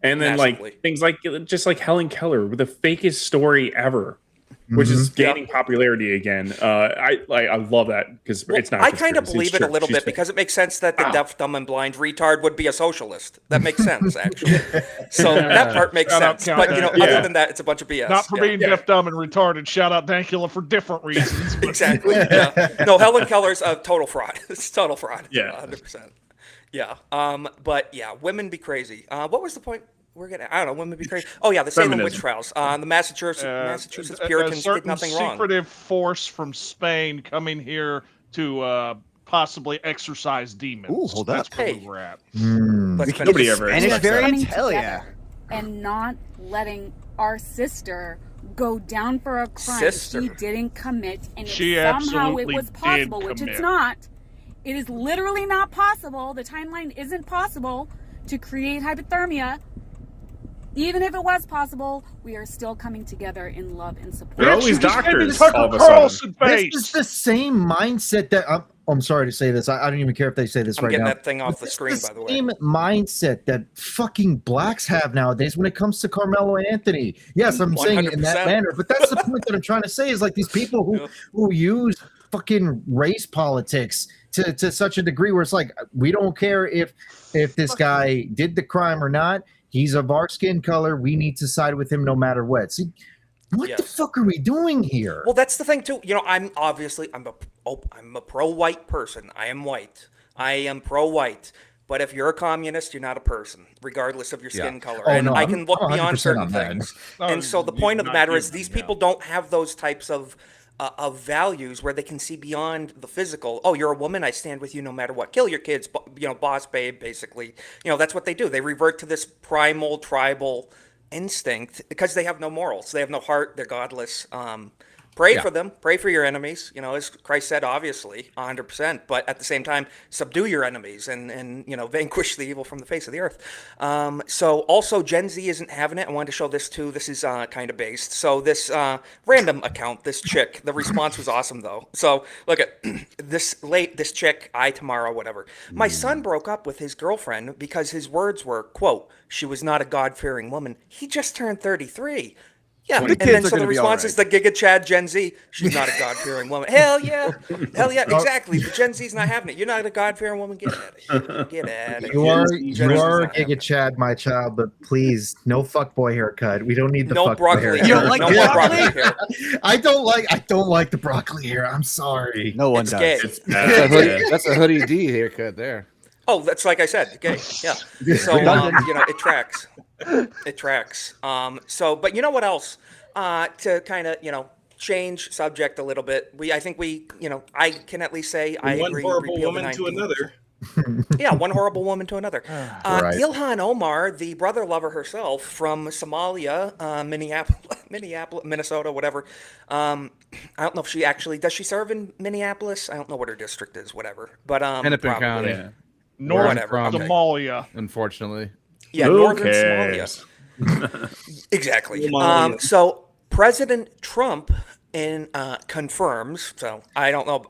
And then like things like just like Helen Keller with the fakest story ever, which is gaining popularity again. I love that because it's not.
I kind of believe it a little bit because it makes sense that the deaf, dumb, and blind retard would be a socialist. That makes sense, actually. So that part makes sense. But other than that, it's a bunch of BS.
Not for being deaf, dumb, and retarded. Shout out Dankula for different reasons.
Exactly. No, Helen Keller's a total fraud. It's total fraud.
Yeah,
100%. Yeah. But yeah, women be crazy. What was the point? I don't know. Women be crazy. Oh yeah, the Salem witch trials. The Massachusetts Puritans did nothing wrong.
Secretive force from Spain coming here to possibly exorcise demons.
Ooh, hold up.
That's where we're at.
Nobody ever.
And it's very hell yeah.
And not letting our sister go down for a crime she didn't commit, and somehow it was possible, which it's not. It is literally not possible. The timeline isn't possible to create hypothermia. Even if it was possible, we are still coming together in love and support.
They're always doctors. All of a sudden.
This is the same mindset that I'm sorry to say this. I don't even care if they say this right now.
I'm getting that thing off the screen, by the way.
Same mindset that fucking blacks have nowadays when it comes to Carmelo and Anthony. Yes, I'm 100%. Saying it in that manner, but that's the point that I'm trying to say is like these people who use fucking race politics to such a degree where it's like, we don't care if this guy did the crime or not. He's of our skin color. We need to side with him no matter what. See, what the fuck are we doing here?
Well, that's the thing too. I'm a pro-white person. I am white. I am pro-white. But if you're a communist, you're not a person, regardless of your skin color. I can look beyond certain things. And so the point of the matter is these people don't have those types of values where they can see beyond the physical. Oh, you're a woman, I stand with you no matter what. Kill your kids, boss babe, basically. That's what they do. They revert to this primal tribal instinct because they have no morals. They have no heart. They're godless. Pray for them. Pray for your enemies. As Christ said, obviously, 100%. But at the same time, subdue your enemies and vanquish the evil from the face of the earth. So also, Gen Z isn't having it. I wanted to show this too. This is kind of based. So this random account, this chick, the response was awesome though. So look at this chick, tomorrow, whatever. My son broke up with his girlfriend because his words were, quote, "She was not a God-fearing woman. He just turned 33. Yeah, and then so the response is the Giga Chad Gen Z. She's not a God-fearing woman. Hell yeah, exactly. The Gen Z's not having it. You're not a God-fearing woman. Get out of here. Get out of here.
You are a Giga Chad, my child, but please, no fuckboy haircut. We don't need the fuckboy hair.
You don't like the broccoli hair?
I don't like the broccoli hair. I'm sorry.
No one does.
Gay.
That's a hoodie D haircut there.
Oh, that's like I said, gay. Yeah. So it tracks. It tracks. But you know what else? To kind of change subject a little bit. I can at least say I agree.
One horrible woman to another.
Yeah, one horrible woman to another. Right. Ilhan Omar, the brother lover herself from Somalia, Minneapolis, Minnesota, whatever. I don't know if does she serve in Minneapolis? I don't know what her district is, whatever. But
Hennepin County.
Northern Somalia,
unfortunately.
Yeah, Northern Somalia. Exactly. So President Trump confirms. So I don't know.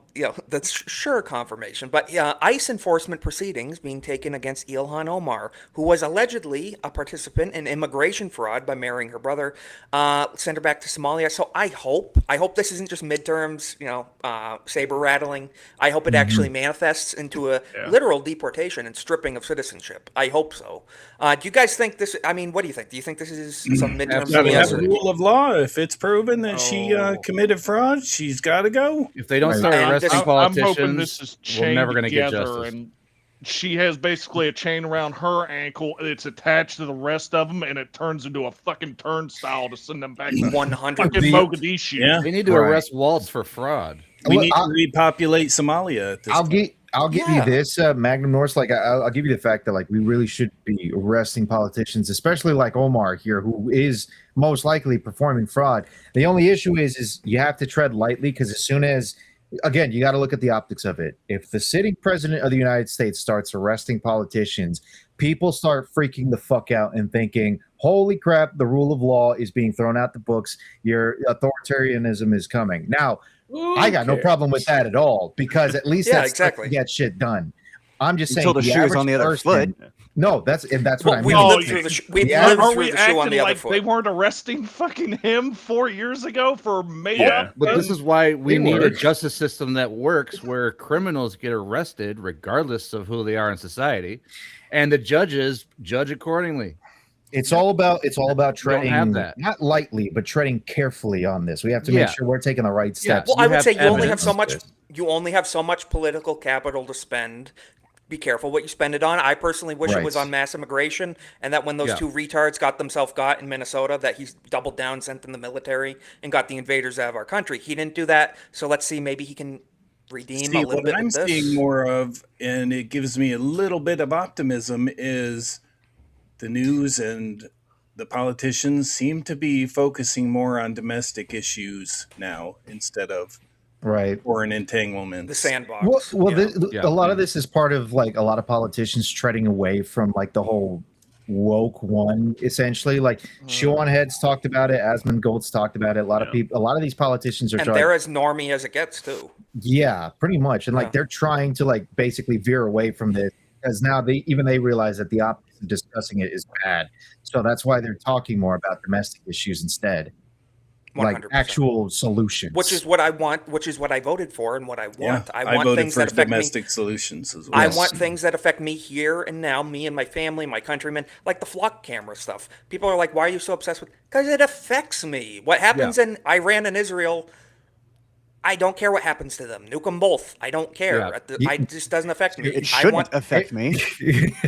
That's sure confirmation. But ICE enforcement proceedings being taken against Ilhan Omar, who was allegedly a participant in immigration fraud by marrying her brother. Sent her back to Somalia. So I hope this isn't just midterms. Saber rattling. I hope it actually manifests into a literal deportation and stripping of citizenship. I hope so. Do you guys think this? I mean, what do you think? Do you think this is some midterm?
Gotta have a rule of law. If it's proven that she committed fraud, she's got to go.
If they don't start arresting politicians,
I'm hoping this is chained
we're never going to get
together,
justice.
and she has basically a chain around her ankle. It's attached to the rest of them, and it turns into a fucking turnstile to send them back to
100
fucking Mogadishu.
Yeah.
They need to arrest Waltz for fraud.
We need to repopulate Somalia at this point.
I'll give you this, Magnum Norse. Like, I'll give you the fact that, like, we really should be arresting politicians, especially like Omar here, who is most likely performing fraud. The only issue is you have to tread lightly, because as soon as, again, you got to look at the optics of it. If the sitting president of the United States starts arresting politicians, people start freaking the fuck out and thinking, holy crap, the rule of law is being thrown out the books. Your authoritarianism is coming. Now, I got no problem with that at all, because at least that's exactly get shit done. I'm just saying
until the shoe's on the other foot.
No, that's what I mean.
We lived through the shoe on the other foot.
They weren't arresting fucking him 4 years ago for made-up.
But this is why we need a justice system that works, where criminals get arrested regardless of who they are in society, and the judges judge accordingly.
It's all about treading,
have that.
not lightly, but treading carefully on this. We have to make sure we're taking the right steps.
Well, I would say you only have so much. You only have so much political capital to spend. Be careful what you spend it on. I personally wish it was on mass immigration, and that when those two retards got themselves got in Minnesota, that he's doubled down, sent in the military, and got the invaders out of our country. He didn't do that, so let's see, maybe he can redeem a little bit
what I'm seeing more of, and it gives me a little bit of optimism, is the news and the politicians seem to be focusing more on domestic issues now instead of foreign entanglements.
The sandbox.
Well, a lot of this is part of, like, a lot of politicians treading away from, like, the whole woke one, essentially. Like, Sean Heads talked about it, Asmund Golds talked about it. A lot of these politicians are,
and they're as normie as it gets too.
Yeah, pretty much. And like they're trying to, like, basically veer away from this, because now they realize that the opposite of discussing it is bad. So that's why they're talking more about domestic issues instead. 100%. Like actual solutions,
which is what I want, which is what I voted for, and what I want.
Yeah, I want things that affect domestic solutions as well.
I want things that affect me here and now, me and my family, my countrymen, like the flock camera stuff. People are like, "Why are you so obsessed with?" Because it affects me. What happens in Iran and Israel, I don't care what happens to them. Nuke them both. I don't care. It just doesn't affect me.
It shouldn't affect me.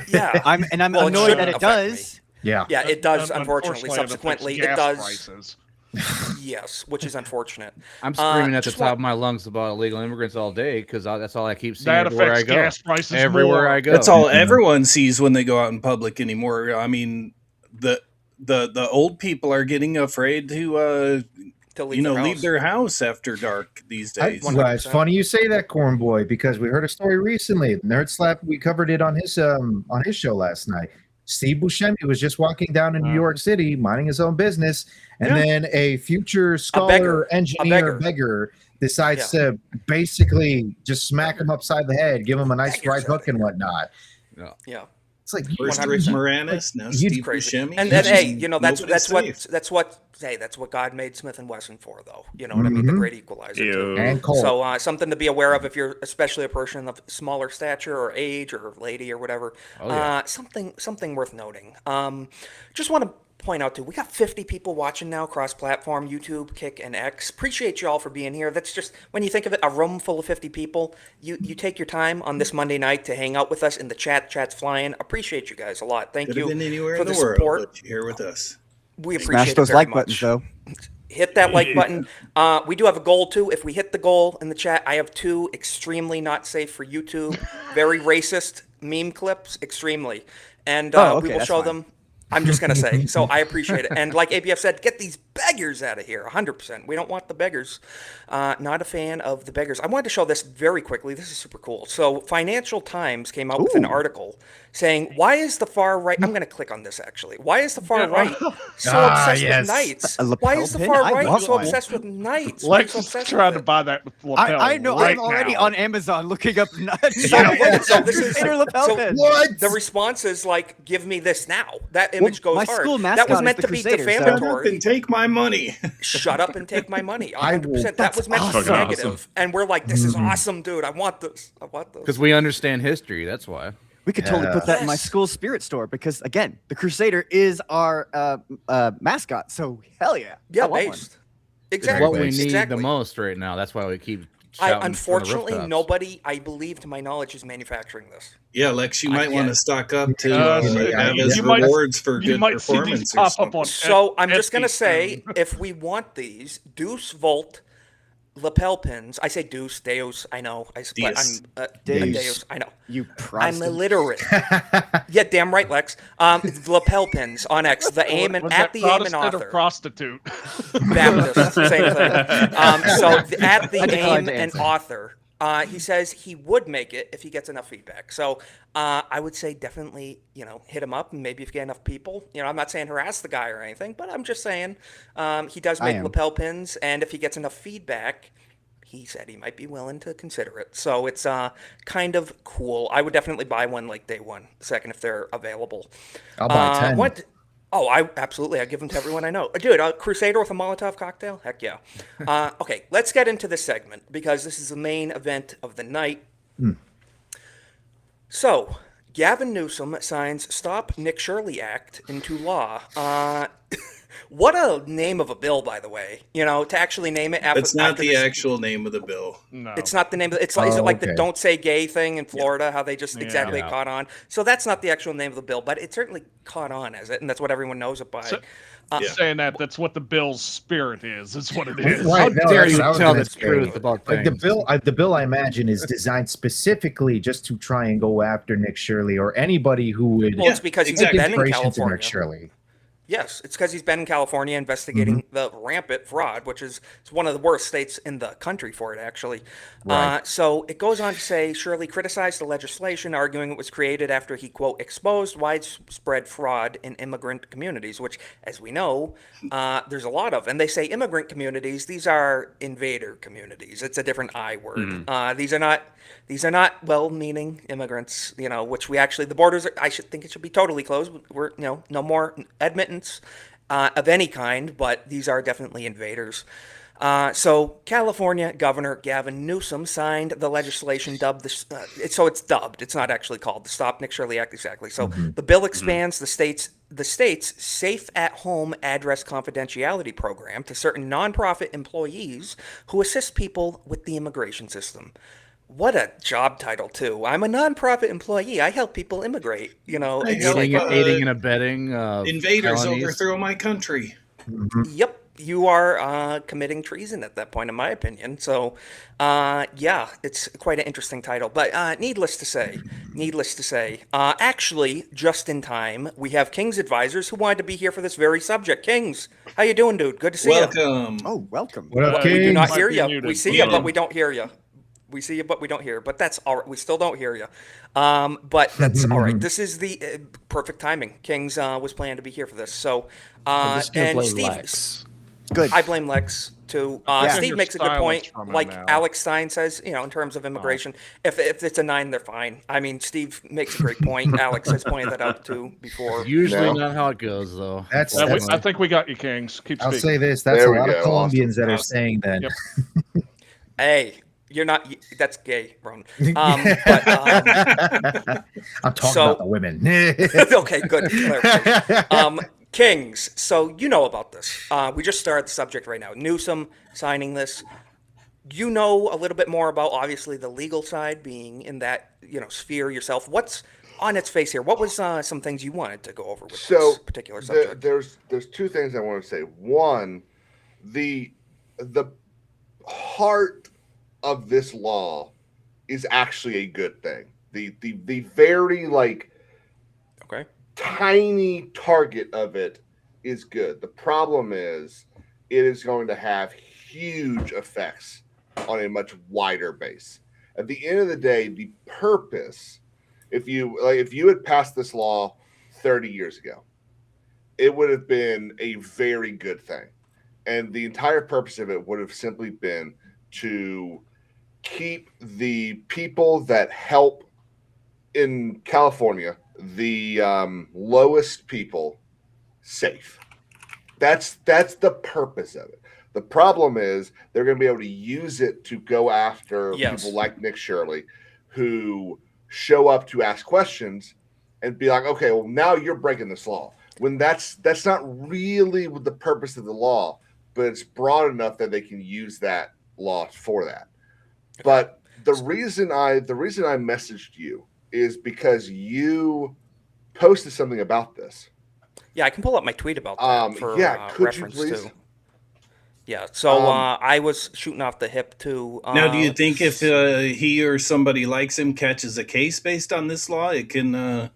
Yeah,
I'm annoyed that it does.
Yeah, it does. Unfortunately, subsequently, it does.
Prices.
Yes, which is unfortunate.
I'm screaming at the top of my lungs about illegal immigrants all day, because that's all I keep seeing
that
everywhere I go.
Gas prices
everywhere
more.
I go.
That's all everyone sees when they go out in public anymore. I mean, the old people are getting afraid to leave their house after dark these days.
It's funny you say that, Cornboi, because we heard a story recently. Nerd Slap, we covered it on his show last night. Steve Buscemi was just walking down in New York City, minding his own business, and then a future scholar, engineer, beggar decides to basically just smack him upside the head, give him a nice right hook and whatnot.
Yeah.
It's like first Rick Moranis, now Steve Buscemi.
And hey, that's what God made Smith and Wesson for, though. You know what I mean? The great equalizer.
And Cole.
So something to be aware of if you're especially a person of smaller stature or age or lady or whatever. Something worth noting. Just want to point out too, we got 50 people watching now cross-platform, YouTube, Kick, and X. Appreciate you all for being here. That's just, when you think of it, a room full of 50 people. You take your time on this Monday night to hang out with us in the chat. Chat's flying. Appreciate you guys a lot. Thank you for the support.
But you're here with us.
We appreciate
Smash those
it very
like
much.
buttons, though.
Hit that like button. We do have a goal too. If we hit the goal in the chat, I have 2 extremely not safe for YouTube, very racist meme clips, extremely, and we will show them. I'm just going to say. So I appreciate it. And like ABF said, get these beggars out of here. 100%. We don't want the beggars. Not a fan of the beggars. I wanted to show this very quickly. This is super cool. So Financial Times came out with an article saying, why is the far right... I'm going to click on this, actually. Why is the far right so obsessed with knights? Why is the far right so obsessed with knights?
Lex is trying to buy that lapel.
I know.
Right
I'm already
now.
on Amazon looking up nuts.
So this is
lapel pins.
What? The response is like, give me this now. That image goes
my
hard.
school mascot
That was meant
is
to
the
be
Crusader, so-
Shut up
defamatory.
and take my money.
Shut up and take my money. 100%. That was meant to be
Awesome.
negative. And we're like, this is awesome, dude. I want this. I want this.
Because we understand history. That's why.
We could totally put that in my school spirit store because, again, the Crusader is our mascot. So, hell yeah.
Yeah,
I want one.
based.
It's
Exactly.
what we need
Exactly.
the most right now. That's why we keep shouting
Unfortunately,
from the rooftops.
nobody, I believe, to my knowledge, is manufacturing this.
Yeah, Lex, you might want to stock up to have
you
as
might-
rewards for
you
good
might see these
performance. Or
pop up
something.
on
So I'm just going to
Etsy
say,
soon.
if we want these, Deuce Volt lapel pins. I say Deuce, Deus, I know.
Deus.
I'm
Deus.
Deus, I know.
You
I'm
Protestant.
illiterate. Yeah, damn right, Lex. Lapel pins on X. The aim and
Was
at
that
the aim and
Protestant or
author.
prostitute?
Baptist, same thing. At the
I declined
aim
to
and
answer.
author, he says he would make it if he gets enough feedback. So I would say definitely, hit him up, and maybe if you get enough people. I'm not saying harass the guy or anything, but I'm just saying he does make lapel pins, and if he gets enough feedback, he said he might be willing to consider it. So it's kind of cool. I would definitely buy one like day one, second if they're available.
I'll buy 10.
What? Oh, I'd give them to everyone I know. Dude, a Crusader with a Molotov cocktail? Heck yeah. Okay, let's get into this segment because this is the main event of the night. So, Gavin Newsom signs Stop Nick Shirley Act into law. What a name of a bill, by the way. To actually name it after.
It's not the actual name of the bill.
No.
It's not the name. It's like, is it like the
okay.
"Don't Say Gay" thing in Florida? How they just exactly
Yeah.
caught on. So that's not the actual name of the bill, but it certainly caught on as it, and that's what everyone knows it by.
Saying that's what the bill's spirit is. It's what it is.
Right,
How dare
that's
you
what I was
tell
gonna
the
say.
truth about
Like
things?
the bill I imagine is designed specifically just to try and go after Nick Shirley or anybody who would
Well, it's because he's
take
been in
inspiration to
California.
Nick Shirley.
Yes, it's because he's been in California investigating the rampant fraud, which is it's one of the worst states in the country for it, actually.
Right.
So it goes on to say Shirley criticized the legislation, arguing it was created after he, quote, exposed widespread fraud in immigrant communities, which, as we know, there's a lot of. And they say immigrant communities, these are invader communities. It's a different I word. These are not well-meaning immigrants, which we actually, the borders, I should think it should be totally closed. We're, no more admittance of any kind, but these are definitely invaders. So California Governor Gavin Newsom signed the legislation dubbed so it's dubbed. It's not actually called the Stop Nick Shirley Act exactly. So the bill expands the state's safe at home address confidentiality program to certain nonprofit employees who assist people with the immigration system. What a job title, too. I'm a nonprofit employee. I help people immigrate,
aiding and abetting
invaders
felonies.
overthrow my country.
Yep, you are committing treason at that point, in my opinion. So, yeah, it's quite an interesting title. But needless to say, actually, just in time, we have King's advisors who wanted to be here for this very subject. Kings, how you doing, dude? Good to see you.
Welcome.
Oh, welcome.
What up,
We do not
Kings?
hear
Might be
you.
muted.
We see you, but we don't hear you. We see you, but we don't hear. But that's all right. We still don't hear you. But that's all right. This is the perfect timing. Kings was planning to be here for this. So,
I'm just gonna
and
blame
Steve,
Lex.
Good.
I blame Lex too.
Yeah.
Steve
Your
makes a good
silence
point.
from him
Like
now.
Alex Stein says, in terms of immigration, if it's a 9, they're fine. I mean, Steve makes a great point. Alex has pointed that out too before.
Usually not how it goes, though.
That's
I think we got you, Kings. Keep
I'll
speaking.
say this. That's
There
a
we
lot of
go.
Colombians that are
Awesome.
saying that.
Yep.
Hey, you're not. That's gay, Ron.
I'm talking
So-
about the women.
Okay, good. Clarification. Kings, so you know about this. We just started the subject right now. Newsom signing this. You know a little bit more about, obviously, the legal side, being in that sphere yourself. What's on its face here? What was some things you wanted to go over with this particular subject?
There's two things I want to say. One, the heart of this law is actually a good thing. The very
Okay.
tiny target of it is good. The problem is it is going to have huge effects on a much wider base. At the end of the day, the purpose, if you had passed this law 30 years ago, it would have been a very good thing. And the entire purpose of it would have simply been to keep the people that help in California, the lowest people, safe. That's the purpose of it. The problem is they're going to be able to use it to go after people like Nick Shirley, who show up to ask questions and be like, okay, well, now you're breaking this law. When that's not really the purpose of the law, but it's broad enough that they can use that law for that. But the reason I messaged you is because you posted something about this.
Yeah, I can pull up my tweet about that for
could
reference
you please?
too. Yeah, so I was shooting off the hip too.
Now, do you think if he or somebody likes him catches a case based on this law, it can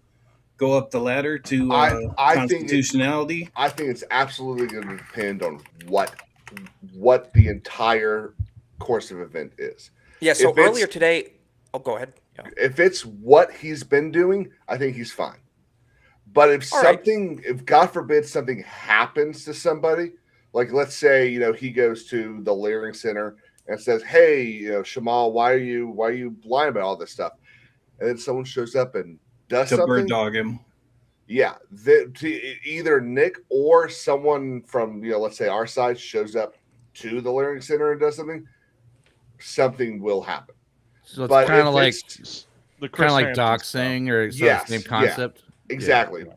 go up the ladder to constitutionality?
I think it's absolutely going to depend on what the entire course of event is.
Yeah, so earlier today... Oh, go ahead. Yeah.
If it's what he's been doing, I think he's fine. But if if God forbid something happens to somebody, like let's say, he goes to the Leering Center and says, hey, Shamal, why are you lying about all this stuff? And then someone shows up and does something.
Bird dog him.
Yeah. Either Nick or someone from, let's say our side shows up to the Leering Center and does something will happen.
So it's kind of like doxing or the same concept.
Yeah, exactly.
Yeah.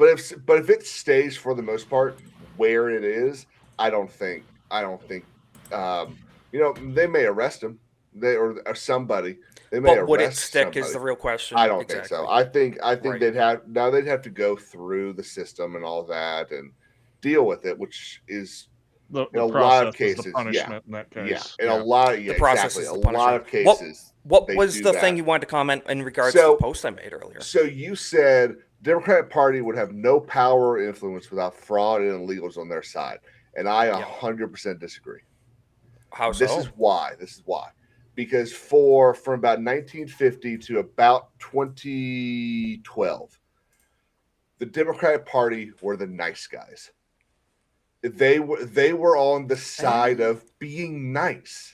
But if it stays for the most part where it is, I don't think they may arrest him. Or somebody. They may arrest
would it stick
somebody.
Is the real question.
I don't think so. I think they'd have to go through the system and all that and deal with it, which is
in
a lot of cases,
the punishment in that case.
Yeah, in a lot of
the process
exactly.
is
A
the punishment.
lot of cases.
What was the thing you wanted to comment in regards to the post I made earlier?
So you said the Democratic Party would have no power or influence without fraud and illegals on their side, and I 100% disagree.
How so?
This is why. Because from about 1950 to about 2012, the Democratic Party were the nice guys. They were on the side of being nice.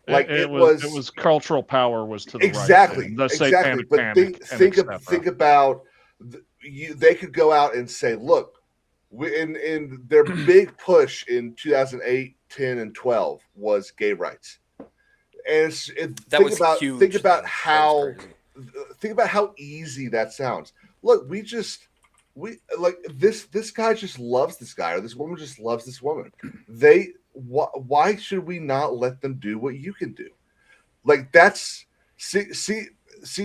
Like it was
cultural power was to the
exactly,
right.
Exactly. But think about they could go out and say, look, in their big push in 2008, 10, and 12 was gay rights. And think about how easy that sounds. Look, this guy just loves this guy, or this woman just loves this woman. Why should we not let them do what you can do? Like that's see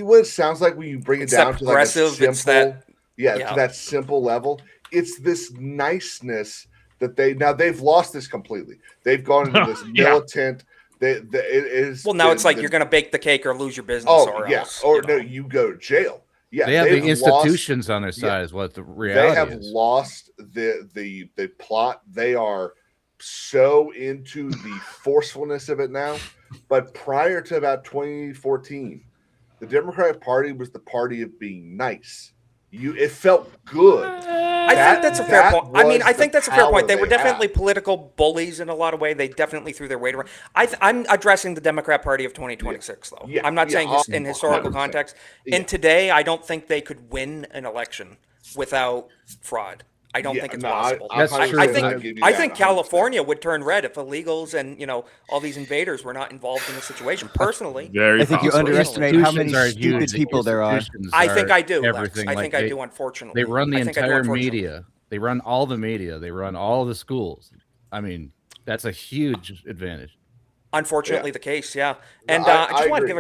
what it sounds like when you bring it down to like a simple, to that simple level. It's this niceness that they've lost this completely. They've gone into this militant.
Now it's like you're going to bake the cake or lose your business.
You go to jail. Yeah,
they have the institutions on their side. Is what the reality is.
They have lost the plot. They are so into the forcefulness of it now. But prior to about 2014, the Democratic Party was the party of being nice. It felt good.
I think that's a fair point. I think that's a fair point. They were definitely political bullies in a lot of ways. They definitely threw their weight around. I'm addressing the Democrat Party of 2026, though. I'm not saying in historical context. And today, I don't think they could win an election without fraud. I don't think it's possible. I think California would turn red if illegals and all these invaders were not involved in the situation. Personally,
I think you underestimate how many stupid people there are.
I think I do. I think I do. Unfortunately,
they run the entire media. They run all the media. They run all the schools. I mean, that's a huge advantage.
Unfortunately, the case. Yeah, and I just want to give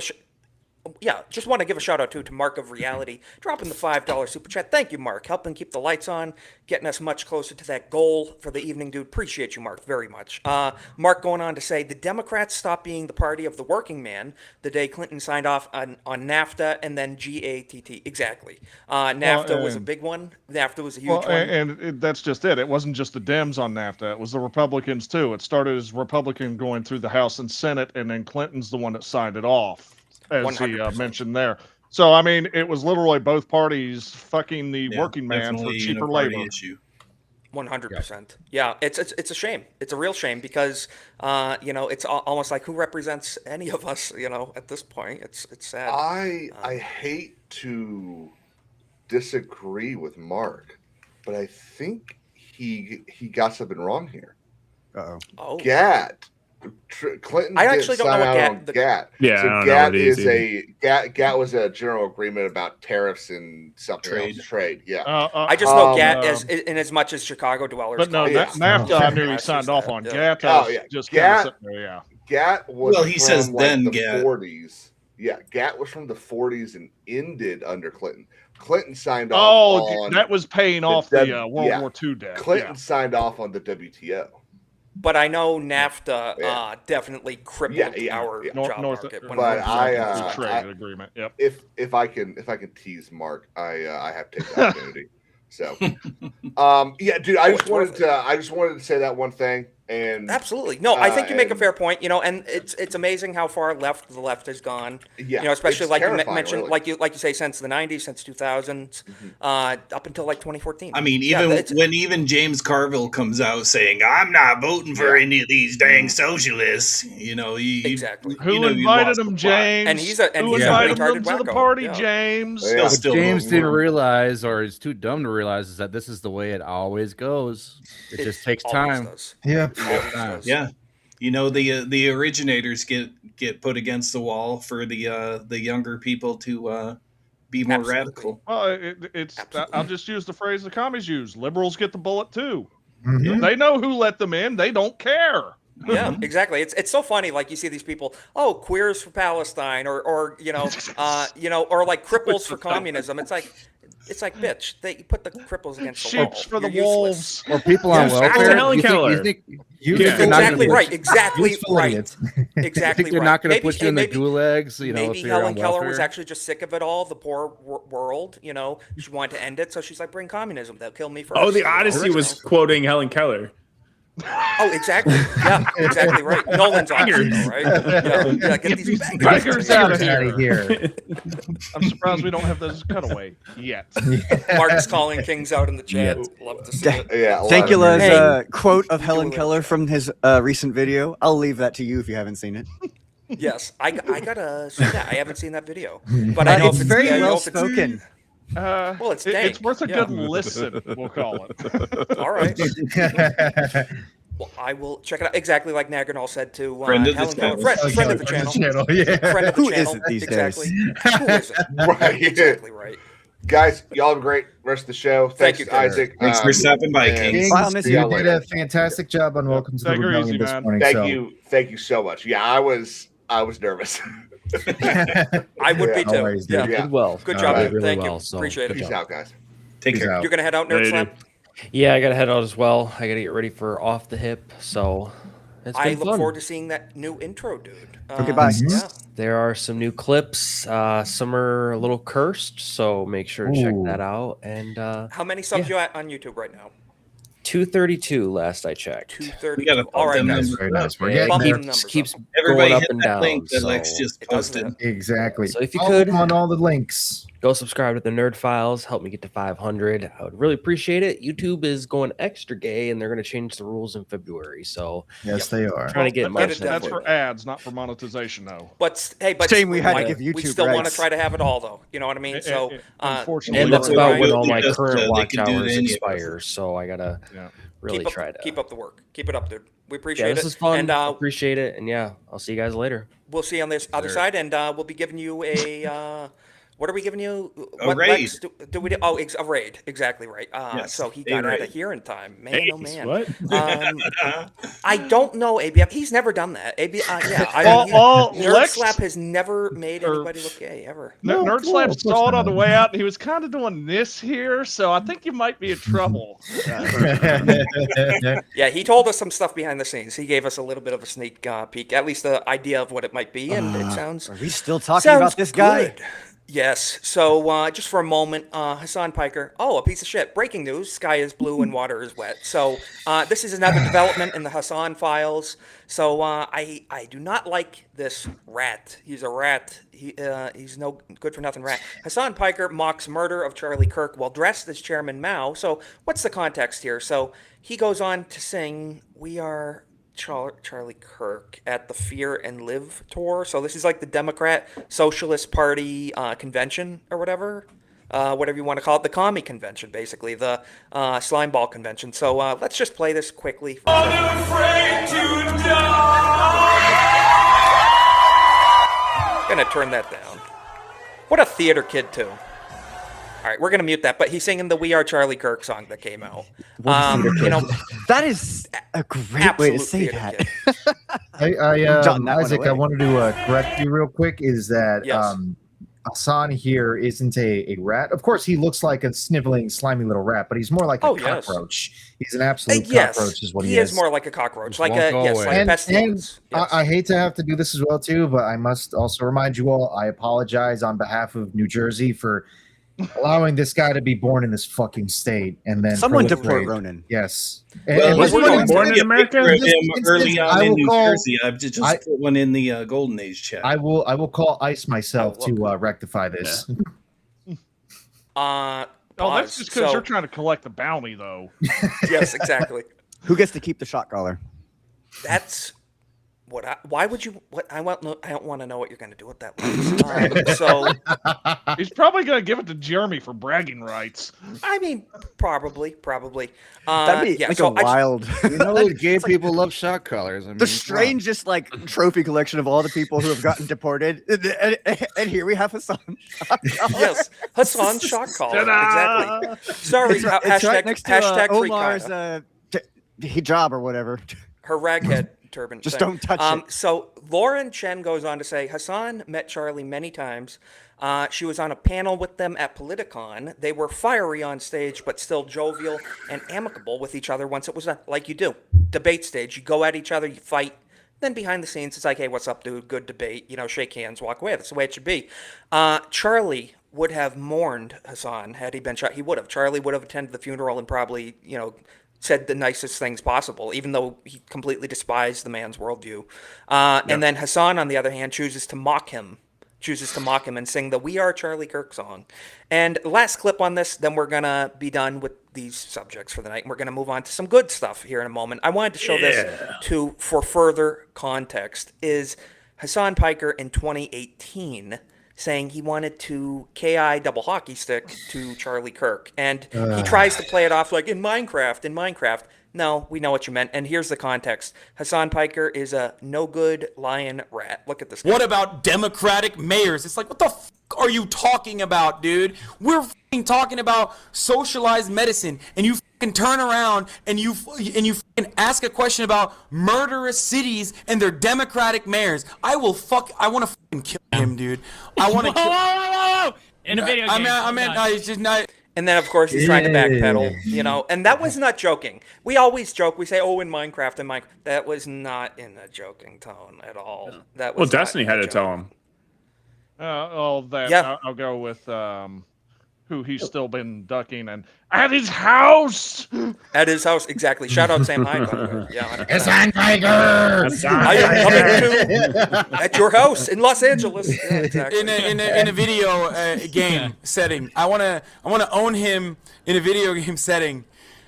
just want to give a shout out to Mark of Reality, dropping the $5 super chat. Thank you, Mark, helping keep the lights on, getting us much closer to that goal for the evening, dude. Appreciate you, Mark, very much. Mark going on to say the Democrats stopped being the party of the working man the day Clinton signed off on NAFTA and then GATT. Exactly. NAFTA was a big one. NAFTA was a huge one.
And that's just it. It wasn't just the Dems on NAFTA. It was the Republicans, too. It started as Republican going through the House and Senate, and then Clinton's the one that signed it off, as 100%. He mentioned there. So, I mean, it was literally both parties fucking the working man for cheaper labor.
Issue.
100%. Yeah, it's a shame. It's a real shame because, it's almost like who represents any of us, at this point. It's sad.
I hate to disagree with Mark, but I think he got something wrong here.
Oh.
GATT. Clinton.
I actually don't know what
GATT.
Yeah,
so GATT is GATT was a general agreement about tariffs and something else. Trade. Yeah.
I just know GATT as much as Chicago dwellers.
But no, NAFTA I knew he signed off on. GATT. Just
GATT.
Yeah.
GATT was
he says
from
then
the
GATT.
40s. Yeah, GATT was from the 40s and ended under Clinton. Clinton signed off.
Oh, that was paying off the World War II debt.
Clinton signed off on the WTO.
But I know NAFTA definitely crippled our job market.
But
trade agreement. Yep.
If I can tease Mark, I have to take the opportunity. So, dude, I just wanted to say that one thing. And
absolutely, no, I think you make a fair point. And it's amazing how far left the left has gone.
Yeah,
especially like you mentioned,
really.
like you say, since the '90s, since 2000s, up until like 2014.
I mean, even James Carville comes out saying, "I'm not voting for any of these dang socialists,"
exactly.
Who invited him, James?
And he's a
invited him to
wacko.
the party, James.
Yeah. What James didn't realize, or is too dumb to realize, is that this is the way it always goes. It just takes time.
Yeah.
Yeah, the originators get put against the wall for the younger people to be more radical.
Well, I'll just use the phrase the commies use: liberals get the bullet too.
Mm-hmm.
They know who let them in. They don't care.
Yeah, exactly. It's so funny. Like you see these people, queers for Palestine, or or like cripples for communism. It's like, bitch, they put the cripples against the wall.
Sheeps for the wolves.
Or people on welfare.
Helen Keller.
Exactly right. Exactly right. Exactly
right. They're not going to put you in the gulags.
Maybe Helen Keller was actually just sick of it all, the poor world. She wanted to end it, so she's like, bring communism. They'll kill me first.
Oh, the Odyssey was quoting Helen Keller.
Oh, exactly. Yeah, exactly right. Nolan's Odyssey, right? Yeah, get these
beggars out of here. I'm surprised we don't have this cutaway yet.
Mark's calling Kings out in the chat. Love to see it.
Yeah, Dankula's quote of Helen Keller from his recent video. I'll leave that to you if you haven't seen it.
Yes, I gotta see that. I haven't seen that video, but I know
it's very well spoken.
Well, it's
worth a good listen. We'll call it.
All right. Well, I will check it out. Exactly like Nagarnal said to
friend of
Helen
the channel.
Friend of the channel.
Yeah.
Friend of the
Who
channel.
isn't these
exactly.
days?
Who isn't?
Right.
Exactly right.
Guys, y'all have a great rest of the show.
Thank you,
Isaac.
Thanks for stopping by, Kings.
You did a fantastic job on Welcome to the Rebellion this morning.
Thank you so much. Yeah, I was nervous.
I would be too.
Yeah, did well.
Good job.
Really
Thank
well,
you.
So
appreciate it.
Peace out, guys.
Take care.
You're gonna head out, Nerd Slam?
Yeah, I gotta head out as well. I gotta get ready for Off the Hip. So
I look forward to seeing that new intro, dude.
Okay, bye.
Yeah.
There are some new clips. Some are a little cursed, so make sure to check that out. And
how many subs you at on YouTube right now?
232 last I checked.
232. All right, guys.
Very nice. We're
Yeah,
getting there.
keeps
Everybody
going up
hit
and
that
down.
link that
So
Lex just posted.
Exactly.
So if you
Follow
could
them on all the links,
go subscribe to the Nerd Files. Help me get to 500. I would really appreciate it. YouTube is going extra gay, and they're going to change the rules in February. So
yes, they are
trying to get
that's for ads, not for monetization, though.
But
shame we had to give YouTube
we still want to
rights.
try to have it all, though. You know what I mean? So
unfortunately,
and that's about when all my
Just,
current
they
watch
can do
hours
any of
expire. So I gotta really try to
keep up the work. Keep it up, dude. We appreciate it.
This is fun.
And
appreciate it. And yeah, I'll see you guys later.
we'll see you on this other side, and we'll be giving you a What are we giving you?
A raid.
Do we do? Oh, a raid. Exactly right.
Yes,
so he got out of here in time. Man,
Hey,
oh man.
what?
I don't know ABF. He's never done that. Nerd Slap has never made anybody look gay ever.
Nerd Slap saw it on the way out, and he was kind of doing this here, so I think you might be in trouble.
Yeah, he told us some stuff behind the scenes. He gave us a little bit of a sneak peek, at least the idea of what it might be, and it sounds.
Are we still talking about this guy?
Good. Yes. So just for a moment, Hassan Piker. Oh, a piece of shit. Breaking news: sky is blue and water is wet. So this is another development in the Hassan files. So I do not like this rat. He's a rat. He's no good for nothing rat. Hassan Piker mocks murder of Charlie Kirk while dressed as Chairman Mao. So what's the context here? So he goes on to sing, "We are Charlie Kirk" at the Fear and Live tour. So this is like the Democrat Socialist Party convention or whatever you want to call it, the commie convention, basically, the slime ball convention. So let's just play this quickly. Unafraid to die. Gonna turn that down. What a theater kid too. All right, we're gonna mute that. But he's singing the "We Are Charlie Kirk" song that came out.
That is a great way to say that.
Isaac, I wanted to correct you real quick. Is that Hassan here isn't a rat? Of course, he looks like a sniveling, slimy little rat, but he's more like a cockroach. He's an absolute cockroach, is what he is.
He is more like a cockroach, like pestilence.
I hate to have to do this as well too, but I must also remind you all, I apologize on behalf of New Jersey for allowing this guy to be born in this fucking state and then
someone deport Ronin.
Yes.
Was he born in America? Early on in New Jersey. I've just put one in the Golden Age chat.
I will call ICE myself to rectify this.
Oh, that's just because you're trying to collect the bounty, though.
Yes, exactly.
Who gets to keep the shot collar?
That's what. Why would you? What I want? I don't want to know what you're going to do with that.
He's probably going to give it to Jeremy for bragging rights.
I mean, probably.
That'd be like a wild.
Gay people love shot collars. I mean,
the strangest trophy collection of all the people who have gotten deported, and here we have Hassan.
Yes, Hassan shot collar. Exactly. Sorry.
It's right next to Omar's hijab or whatever.
Her raghead turban.
Just don't touch it.
So Lauren Chen goes on to say, Hassan met Charlie many times. She was on a panel with them at Politicon. They were fiery on stage, but still jovial and amicable with each other once it was like you do. Debate stage. You go at each other, you fight. Then behind the scenes, it's like, hey, what's up, dude? Good debate. Shake hands, walk away. That's the way it should be. Charlie would have mourned Hassan had he been shot. He would have. Charlie would have attended the funeral and probably, said the nicest things possible, even though he completely despised the man's worldview. And then Hassan, on the other hand, chooses to mock him and sing the "We Are Charlie Kirk" song. And last clip on this, then we're going to be done with these subjects for the night. And we're going to move on to some good stuff here in a moment. I wanted to show this for further context, is Hassan Piker in 2018 saying he wanted to KI double hockey stick to Charlie Kirk. And he tries to play it off like in Minecraft. No, we know what you meant. And here's the context. Hassan Piker is a no-good lion rat. Look at this guy.
What about Democratic mayors? It's like, what the f*** are you talking about, dude? We're f***ing talking about socialized medicine, and you f***ing turn around and you f***ing ask a question about murderous cities and their Democratic mayors. I want to f***ing kill him, dude. I want to kill
Whoa! In a video game.
I just not...
And then, of course, he's trying to backpedal, and that was not joking. We always joke. We say, in Minecraft. That was not in a joking tone at all. That was
Destiny had to tell him.
I'll go with who he's still been ducking and at his house.
At his house, exactly. Shout out Sam Hyde, by the way. Yeah,
Hassan Tiger.
I am coming to at your house in Los Angeles. Yeah, exactly.
In a video game setting, I wanna own him in a video game setting.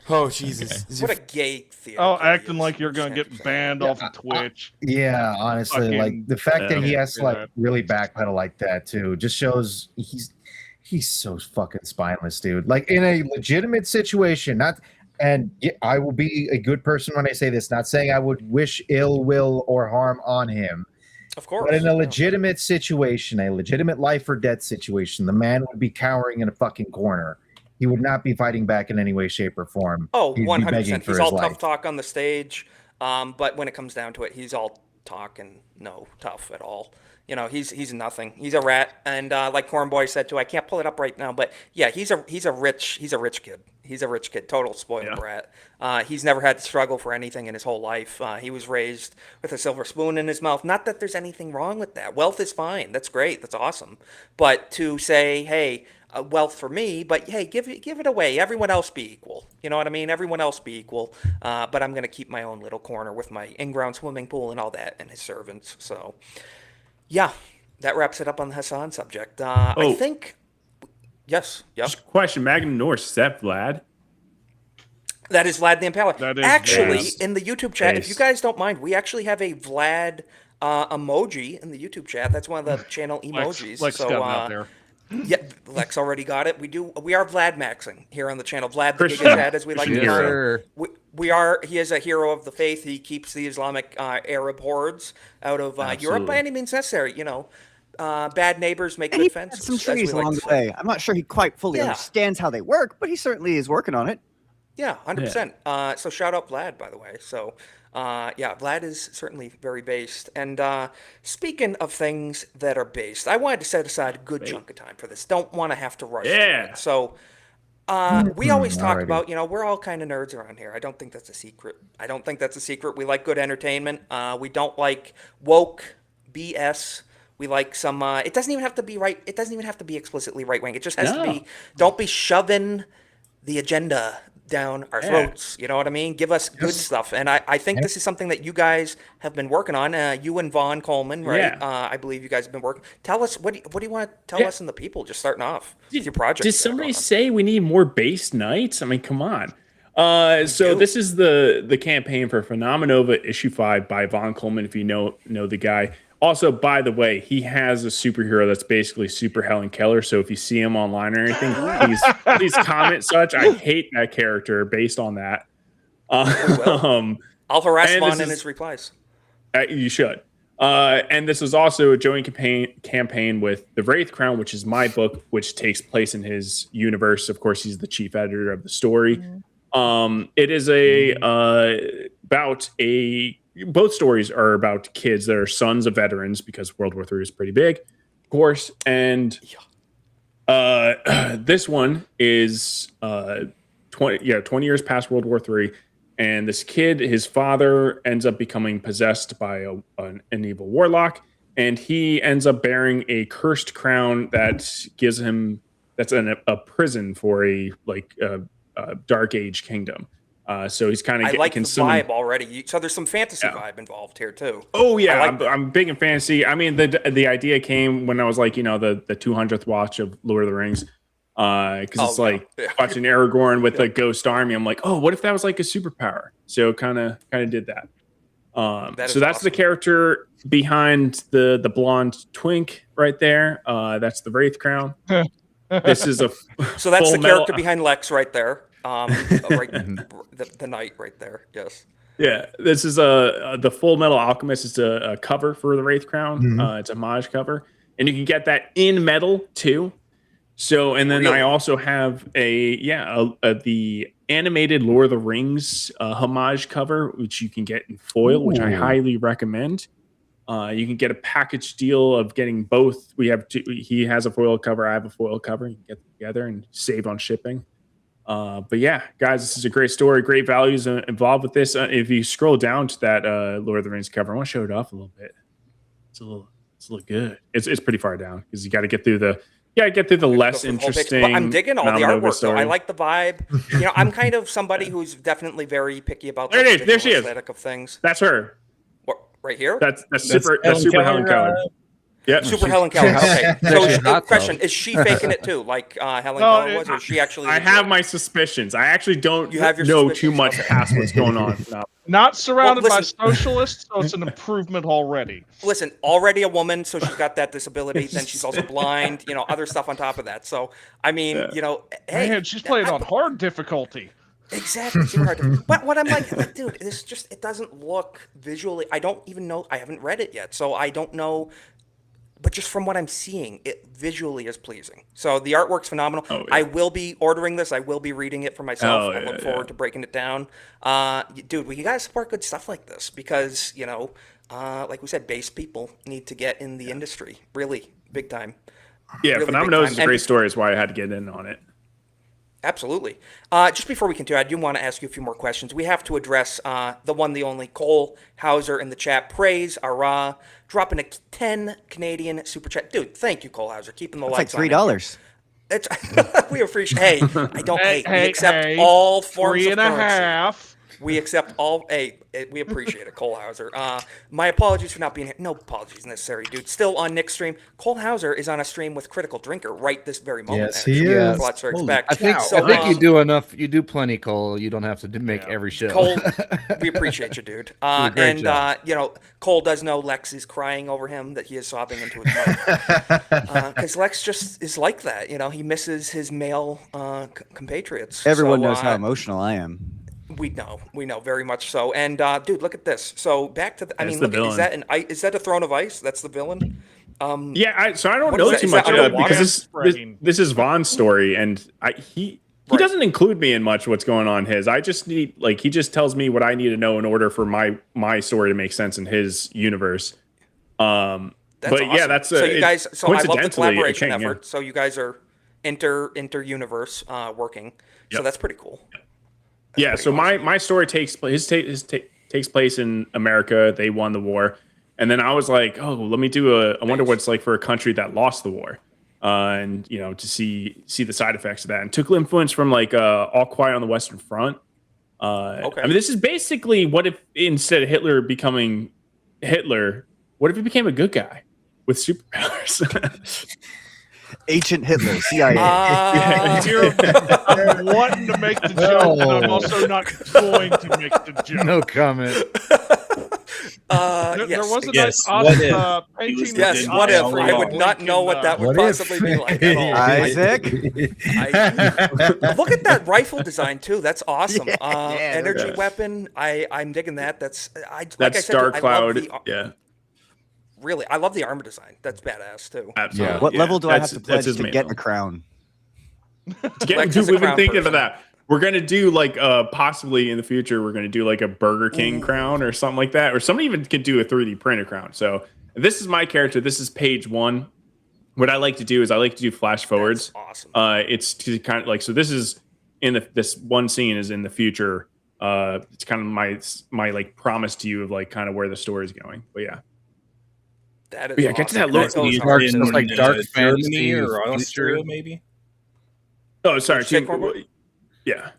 Oh Jesus!
What a gay theater.
Acting like you're gonna get banned off of Twitch.
Yeah, honestly, like the fact that he has to really backpedal like that too just shows he's so fucking spineless, dude. Like in a legitimate situation, I will be a good person when I say this, not saying I would wish ill will or harm on him.
Of course.
But in a legitimate situation, a legitimate life or death situation, the man would be cowering in a fucking corner. He would not be fighting back in any way, shape, or form.
Oh,
He'd
100%. He's all
life.
tough talk on the stage, but when it comes down to it, he's all talk and no tough at all. You know, he's nothing. He's a rat, and like Cornboi said too, I can't pull it up right now, but yeah, he's a rich kid. He's a rich kid, total spoiled brat. He's never had to struggle for anything in his whole life. He was raised with a silver spoon in his mouth. Not that there's anything wrong with that. Wealth is fine. That's great. That's awesome. But to say, hey, wealth for me, but hey, give it away. Everyone else be equal. You know what I mean? Everyone else be equal. But I'm going to keep my own little corner with my in-ground swimming pool and all that and his servants. So, yeah, that wraps it up on the Hassan subject. I think, yes.
Just question, Magnum Norse, is that Vlad?
That is Vlad the Impaler.
That is
actually, in the YouTube chat, if you guys don't mind, we actually have a Vlad emoji in the YouTube chat. That's one of the channel emojis.
Lex got it out there.
Yeah, Lex already got it. We are Vlad maxing here on the channel. Vlad the Giga Chad, as we like to call him. He is a hero of the faith. He keeps the Islamic Arab hordes out of Europe by any means necessary. You know, bad neighbors make good fences.
Some trees along the way. I'm not sure he quite fully understands how they work, but he certainly is working on it.
Yeah, 100%. So shout out Vlad, by the way. So, yeah, Vlad is certainly very based. And speaking of things that are based, I wanted to set aside a good chunk of time for this. Don't want to have to rush through it. So, we always talk about, you know, we're all kind of nerds around here. I don't think that's a secret. We like good entertainment. We don't like woke BS. We like some, it doesn't even have to be right. It doesn't even have to be explicitly right wing. It just has to be, don't be shoving the agenda down our throats. You know what I mean? Give us good stuff. And I think this is something that you guys have been working on. You and Vaughn Coleman, right? I believe you guys have been working. Tell us, what do you want to tell us and the people, just starting off with your project?
Did somebody say we need more based nights? I mean, come on. So this is the campaign for Phenomenova issue 5 by Vaughn Coleman, if you know the guy. Also, by the way, he has a superhero that's basically Super Helen Keller. So if you see him online or anything, please comment such. I hate that character based on that.
I'll harass Vaughn in his replies.
You should. And this is also a joint campaign with The Wraith Crown, which is my book, which takes place in his universe. Of course, he's the chief editor of the story. It is both stories are about kids that are sons of veterans, because World War III is pretty big, of course. And this one is 20 years past World War III. And this kid, his father ends up becoming possessed by an evil warlock. And he ends up bearing a cursed crown that gives him, that's a prison for a dark age kingdom. So he's kind of
I like the vibe already. So there's some fantasy vibe involved here too.
Oh yeah, I'm big in fantasy. I mean, the idea came when I was like, the 200th watch of Lord of the Rings, because it's watching Aragorn with a ghost army. I'm like, oh, what if that was like a superpower? So kind of did that. So that's awesome. The character behind the blonde twink right there. That's the Wraith Crown. This is
so that's the character behind Lex right there. The knight right there. Yes.
Yeah, this is the Full Metal Alchemist. It's a cover for the Wraith Crown. It's a homage cover, and you can get that in metal too. So, and then I also have the animated Lord of the Rings homage cover, which you can get in foil, which I highly recommend. You can get a package deal of getting both. He has a foil cover, I have a foil cover. You can get them together and save on shipping. But yeah, guys, this is a great story, great values involved with this. If you scroll down to that Lord of the Rings cover, I want to show it off a little bit. It's a little good. It's pretty far down because you got to get through the less interesting.
But I'm digging all the artwork though. I like the vibe. I'm kind of somebody who's definitely very picky about the aesthetic of things.
That's her.
What, right here?
That's Super Helen Keller.
Yeah, Super Helen Keller. Okay. So, question: is she faking it too, like Helen Keller was, or is she actually?
I have my suspicions. I actually don't know too much past what's going on. No.
Not surrounded by socialists, so it's an improvement already.
Listen, already a woman, so she's got that disability. Then she's also blind. Other stuff on top of that. So, I mean, hey,
man, she's playing on hard difficulty.
Exactly, super hard to. But what I'm like, dude, it doesn't look visually. I don't even know. I haven't read it yet, so I don't know. But just from what I'm seeing, it visually is pleasing. So the artwork's phenomenal.
Oh, yeah.
I will be ordering this. I will be reading it for myself. I look forward to breaking it down. Dude, you gotta support good stuff like this because, like we said, base people need to get in the industry. Really, big time.
Yeah,
really
Phenomenal is a great story. Is why I had to get in on it.
Absolutely. Just before we continue, I do want to ask you a few more questions. We have to address the one, the only Colhauser in the chat. Praise, Ara, dropping a 10 Canadian super chat. Dude, thank you, Colhauser. Keeping the lights
like
$3. It's we appreciate. Hey, I don't hate. We accept all forms of currency.
3.5.
We accept all. Hey, we appreciate it, Colhauser. My apologies for not being here. No apologies necessary, dude. Still on Nick's stream. Colhauser is on a stream with Critical Drinker right this very moment.
Yes, he is.
Lots to expect.
I think you do enough. You do plenty, Cole. You don't have to make every show.
Cole, we appreciate you, dude. Cole does know Lex is crying over him, that he is sobbing into his mic. Because Lex just is like that. He misses his male compatriots.
Everyone knows how emotional I am.
We know very much so. And dude, look at this. So back to the. Is that a Throne of Ice? That's the villain.
So I don't know too much because this is Vaughn's story, and he doesn't include me in much what's going on I just need he just tells me what I need to know in order for my story to make sense in his universe.
That's awesome. So you guys. So I love the collaboration effort. Yeah. So you guys are inter universe working. Yep. So that's pretty cool.
So my story takes place in America. They won the war, and then I was like, oh, let me do I wonder what it's like for a country that lost the war, and to see the side effects of that, and took influence from All Quiet on the Western Front. Okay. I mean, this is basically what if instead of Hitler becoming Hitler, what if he became a good guy with superpowers?
Ancient Hitler, CIA.
I'm wanting to make the joke, and I'm also not going to make the joke.
No comment.
There was a nice painting.
Yes, what if? I would not know what that would possibly be like at all.
Isaac?
Look at that rifle design, too. That's awesome. Energy weapon. I'm digging that. That's
Star Cloud.
Really, I love the armor design. That's badass too.
Absolutely.
What level do I have to pledge to get a crown?
We've been thinking of that. We're gonna do possibly in the future. We're gonna do a Burger King crown or something like that, or somebody even could do a 3D printed crown. So this is my character. This is page 1. What I like to do is I like to do flash forwards.
That's awesome.
It's to kind of so this is this one scene is in the future. It's kind of my promise to you of kind of where the story is going. But yeah.
That is awesome.
Get to that look.
It's dark fantasy
or Austria, maybe.
Oh, sorry. Yeah.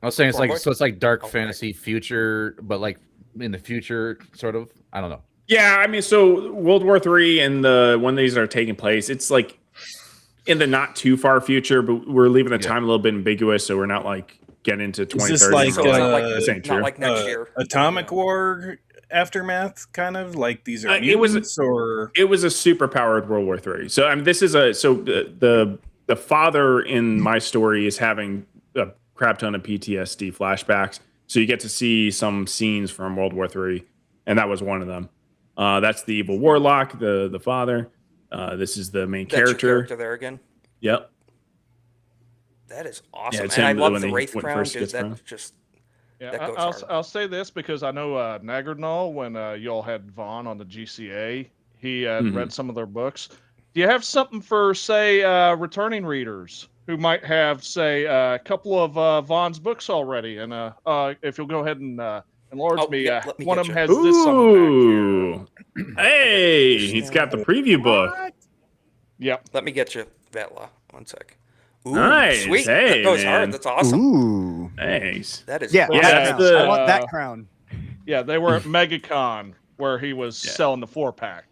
I was saying it's like dark fantasy future, but in the future, sort of. I don't know.
Yeah, I mean, so World War III and when these are taking place, it's in the not too far future, but we're leaving the time a little bit ambiguous, so we're not getting into 2030.
Is this
not like next year?
Atomic War aftermath, kind of these are mutants, or
it was a super powered World War III. So I mean, this is the father in my story is having a crap ton of PTSD flashbacks. So you get to see some scenes from World War III, and that was one of them. That's the evil warlock, the father. This is the main character.
That's your character there again.
Yep.
That is awesome, and I love the Wraith crown, dude. That just.
Yeah, I'll say this because I know Nagardnall, when y'all had Vaughn on the GCA, he read some of their books. Do you have something for, say, returning readers who might have, say, a couple of Vaughn's books already? And if you'll go ahead and enlarge me, one of them has this on the back here.
Hey, he's got the preview book.
Yep.
Let me get you, Vatlaaw. 1 sec. Ooh,
nice.
Sweet.
Hey,
that goes
man.
hard. That's awesome.
Ooh.
Thanks.
That is
I want that crown.
Yeah, they were at MegaCon where he was selling the 4-pack.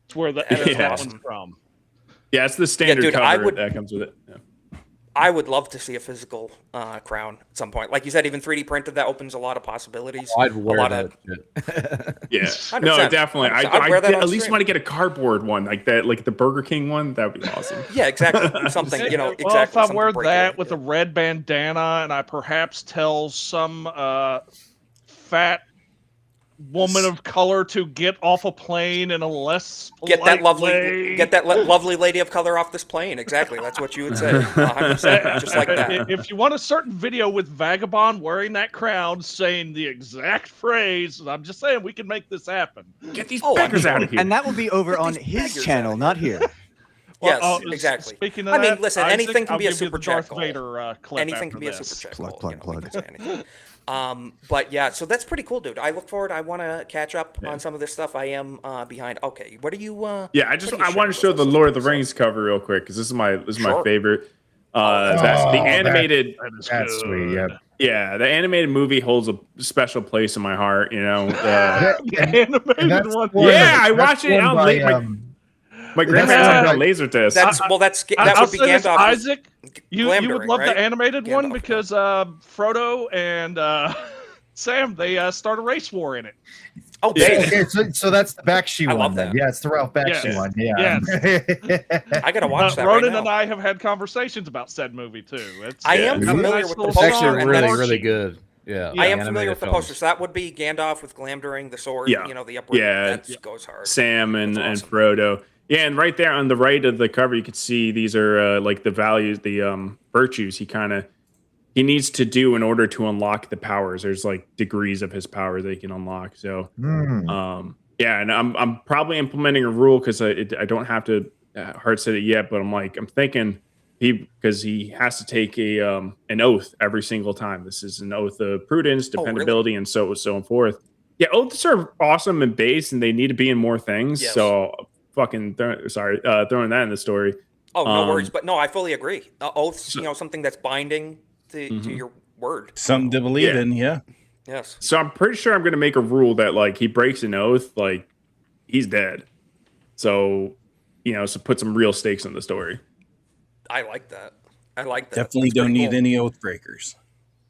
It's where that one's from.
Yeah, it's the standard cover that comes with it. Yeah.
I would love to see a physical crown at some point. Like you said, even 3D printed, that opens a lot of possibilities.
I'd wear
a lot
that
of
Yeah,
100%,
no, definitely.
100%.
I at least want to get a cardboard one like that, like the Burger King one. That would be awesome.
Yeah, exactly. Something,
Well,
exactly.
if I wear that with a red bandana and I perhaps tell some fat woman of color to get off a plane in a less
get that lovely
way.
lovely lady of color off this plane. Exactly, that's what you would say. 100%, just like that.
If you want a certain video with Vagabond wearing that crown, saying the exact phrase, I'm just saying we can make this happen.
Get these beggars out of here.
And that will be over on his channel, not here.
Yes, exactly.
Speaking of
I mean,
that,
listen,
Isaac,
anything can
I'll
be a
give you
super
the
chat
Darth
goal.
Vader clip
Anything
after
can be a
this.
super chat goal.
Plug.
We can say anything. But yeah, so that's pretty cool, dude. I look forward. I want to catch up on some of this stuff. I am behind. Okay, what are you?
Yeah, I want to show the Lord of the Rings cover real quick because this is my favorite. That's the animated.
That's sweet. Yeah.
Yeah, the animated movie holds a special place in my heart. You know,
The animated one.
Yeah, I watched it. My grandparents on laser test.
That would be Gandalf.
Isaac, you would love
right?
the animated one
Gandalf,
because Frodo and Sam, they start a race war in it.
Oh,
okay, so that's the Bakshi one.
love
Then.
that.
Yeah, it's the Ralph Bakshi one. Yeah.
Yes.
I gotta watch that.
Ronin
right
and
now.
I have had conversations about said movie too.
I am familiar with the
It's
poster.
actually
and
really,
that's-
really good. Yeah,
I am familiar with the
films.
poster. So that would be Gandalf with Glamdring, the sword.
Yeah.
The upward.
Yeah,
That goes hard.
Sam and
awesome.
Frodo. Yeah, and right there on the right of the cover, you can see these are like the values, the virtues he needs to do in order to unlock the powers. There's like degrees of his power they can unlock. So, yeah, and I'm probably implementing a rule because I don't have to hard set it yet, but I'm thinking because he has to take an oath every single time. This is an oath of prudence, dependability, and so forth. Yeah, oaths are awesome in base, and they need to be in more things.
Yes.
So fucking throwing that in the story.
Oh, no worries. But no, I fully agree. Oaths, something that's binding to your word.
Something to believe in, yeah.
Yes.
So I'm pretty sure I'm going to make a rule that like he breaks an oath, like he's dead. So, so put some real stakes in the story.
I like that.
Definitely
That's
don't
pretty
need
cool.
any oath breakers.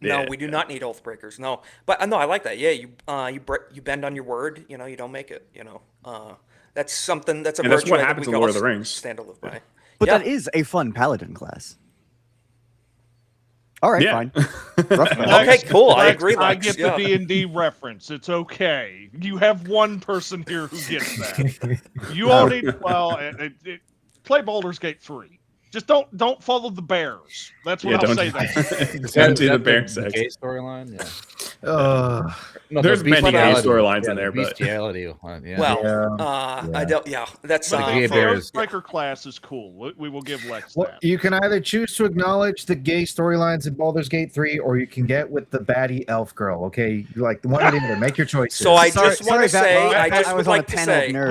No, we do not need oath breakers. No, but no, I like that. Yeah, you bend on your word. You don't make it. That's something. That's a
And
virtue
that's what
that
happens
we
in
can
Lord of
all
the Rings.
Stand to live by.
But that is a fun paladin class. All right, fine.
Okay, cool. I agree.
I
Lex.
get the D&D reference. It's okay. You have one person here who gets that. You all need play Baldur's Gate 3. Just don't follow the bears. That's what I'll say.
Don't do the bear sex.
Gay storyline. Yeah.
There's many gay storylines in there, but
bestiality one. Yeah.
Well, I don't. Yeah, that's
But
gay
the
bears.
Oathbreaker class is cool. We will give Lex
Well,
that.
you can either choose to acknowledge the gay storylines in Baldur's Gate 3, or you can get with the baddie elf girl. Okay, you like the one or the other. Make your choice.
So I just want to say,
I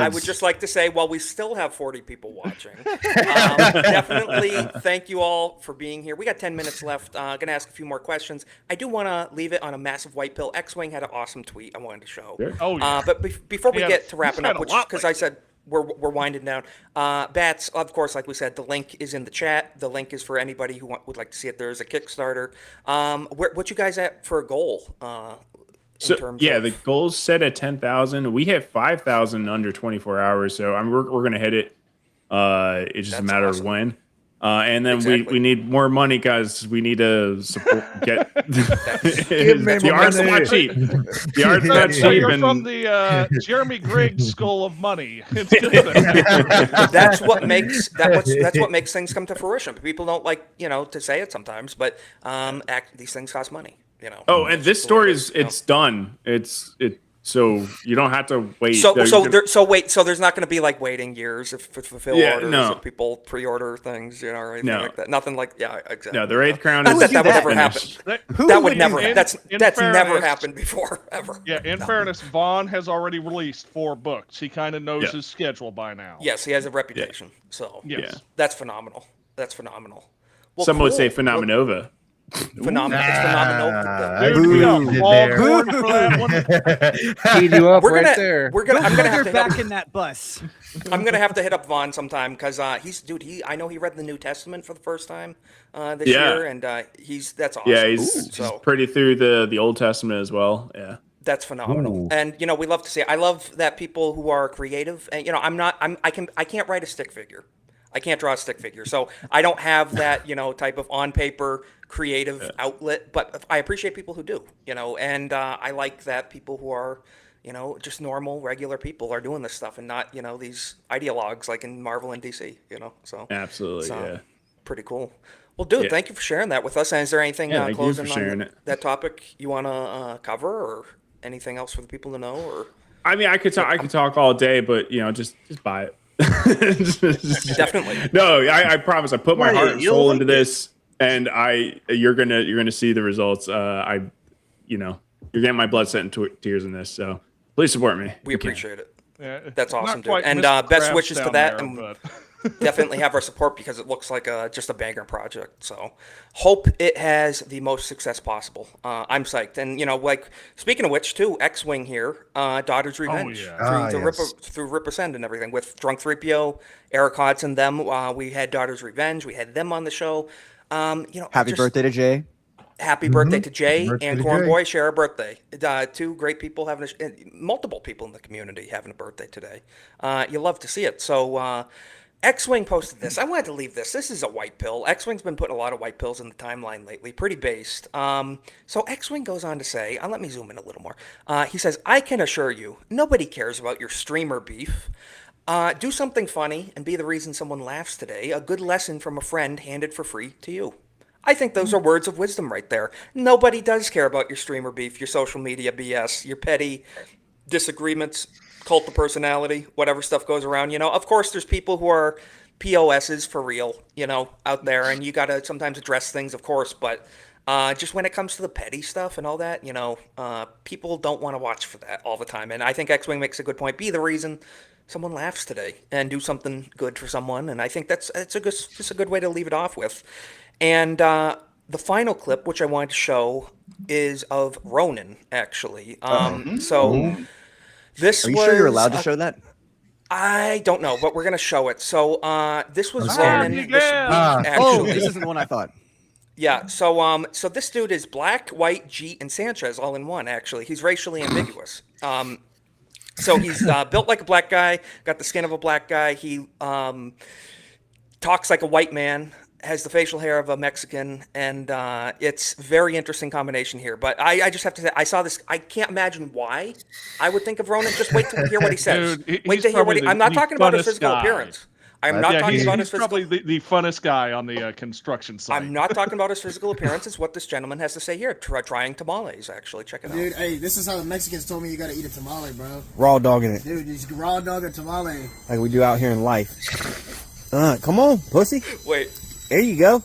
would
just like to say, while we still have 40 people watching, definitely thank you all for being here. We got 10 minutes left. Gonna ask a few more questions. I do want to leave it on a massive white pill. X-Wing had an awesome tweet I wanted to show.
Sure.
Oh, yeah.
But before we
Yeah,
get to wrapping
he's had
up,
a
which
lot
because I said we're winding down. Bats, of course, like we said, the link is in the chat. The link is for anybody who would like to see it. There's a Kickstarter. What you guys at for a goal?
The goal's set at 10,000. We hit 5,000 under 24 hours. So we're gonna hit it. It's just a matter of when. And then we need more money, guys. We need to support. The art's not cheap. The art's not
So
cheap.
you're
And
from the Jeremy Griggs School of Money. It's good.
That's what makes things come to fruition. People don't like to say it sometimes, but these things cost money.
Oh, and this story it's done. So you don't have to wait.
So there's not going to be like waiting years to fulfill orders if people pre-order things, or anything like that. Nothing like exactly.
No, the Wraith Crown
Not
is
that would ever happen.
finished.
That would never. That's
fairness,
never happened before ever.
Yeah, in fairness, Vaughn has already released 4 books. He kind of knows his schedule by now.
Yes, he has a reputation. So
yes.
that's phenomenal. That's phenomenal. Well,
Some would say
cool.
Phenomenova.
Phenomenal. It's phenomenal.
Dude, we got Ballhorn for that one.
Teed you up
I'm gonna have to
back in that bus.
I'm gonna have to hit up Vaughn sometime because I know he read the New Testament for the first time this year, and that's awesome.
Yeah, he's pretty through the Old Testament as well. Yeah.
That's phenomenal. Ooh. And we love to see it. I love that people who are creative, and I can't write a stick figure. I can't draw a stick figure. So I don't have that, type of on paper creative outlet, but I appreciate people who do, and I like that people who are, just normal, regular people are doing this stuff and not, these ideologues like in Marvel and DC, so.
Absolutely. Yeah.
Pretty cool. Well, dude, thank you for sharing that with us. And is there anything closing on that topic you want to cover, or anything else for the people to know? Or
I mean, I could talk all day, but just buy it.
Definitely.
No, I promise. I put my heart and soul into this, and you're gonna see the results. You're getting my blood, sweat, and tears in this. So please support me.
We appreciate it.
Yeah,
that's awesome, dude. And best wishes to that. Definitely have our support because it looks like just a banger project. So hope it has the most success possible. I'm psyched. And, speaking of which, too, X-Wing here, Daughter's Revenge, through Rip Ascend and everything with Drunk 3PO, Eric Hodson, them. We had Daughter's Revenge. We had them on the show.
Happy birthday to Jay.
Happy birthday to Jay and Cornboi. Share a birthday. Two great people multiple people in the community having a birthday today. You love to see it. So, X-Wing posted this. I wanted to leave this. This is a white pill. X-Wing's been putting a lot of white pills in the timeline lately. Pretty based. So X-Wing goes on to say, let me zoom in a little more. He says, I can assure you, nobody cares about your streamer beef. Do something funny and be the reason someone laughs today. A good lesson from a friend handed for free to you. I think those are words of wisdom right there. Nobody does care about your streamer beef, your social media BS, your petty disagreements, cult of personality, whatever stuff goes around. Of course, there's people who are POSs for real, out there, and you got to sometimes address things, of course, but just when it comes to the petty stuff and all that, people don't want to watch for that all the time. And I think X-Wing makes a good point. Be the reason someone laughs today and do something good for someone. And I think that's just a good way to leave it off with. And the final clip, which I wanted to show, is of Ronin, actually. This
Are you sure you're allowed to show that?
I don't know, but we're going to show it. So this was Ronin this week, actually.
This isn't the one I thought.
Yeah, so this dude is black, white, Jeet, and Sanchez all in one, actually. He's racially ambiguous. So he's built like a black guy, got the skin of a black guy. He talks like a white man, has the facial hair of a Mexican, and it's very interesting combination here. But I just have to say, I saw this. I can't imagine why I would think of Ronin. Just wait to hear what he says.
Dude,
wait to hear what I'm not talking about his physical appearance. I'm not talking about his physical.
He's probably the funnest guy on the construction site.
I'm not talking about his physical appearance. It's what this gentleman has to say here. Trying tamales, actually. Check it out.
Dude, hey, this is how the Mexicans told me you gotta eat a tamale, bro.
Raw dogging it.
Dude, just raw dog a tamale.
Like we do out here in life. Come on, pussy.
Wait.
There you go.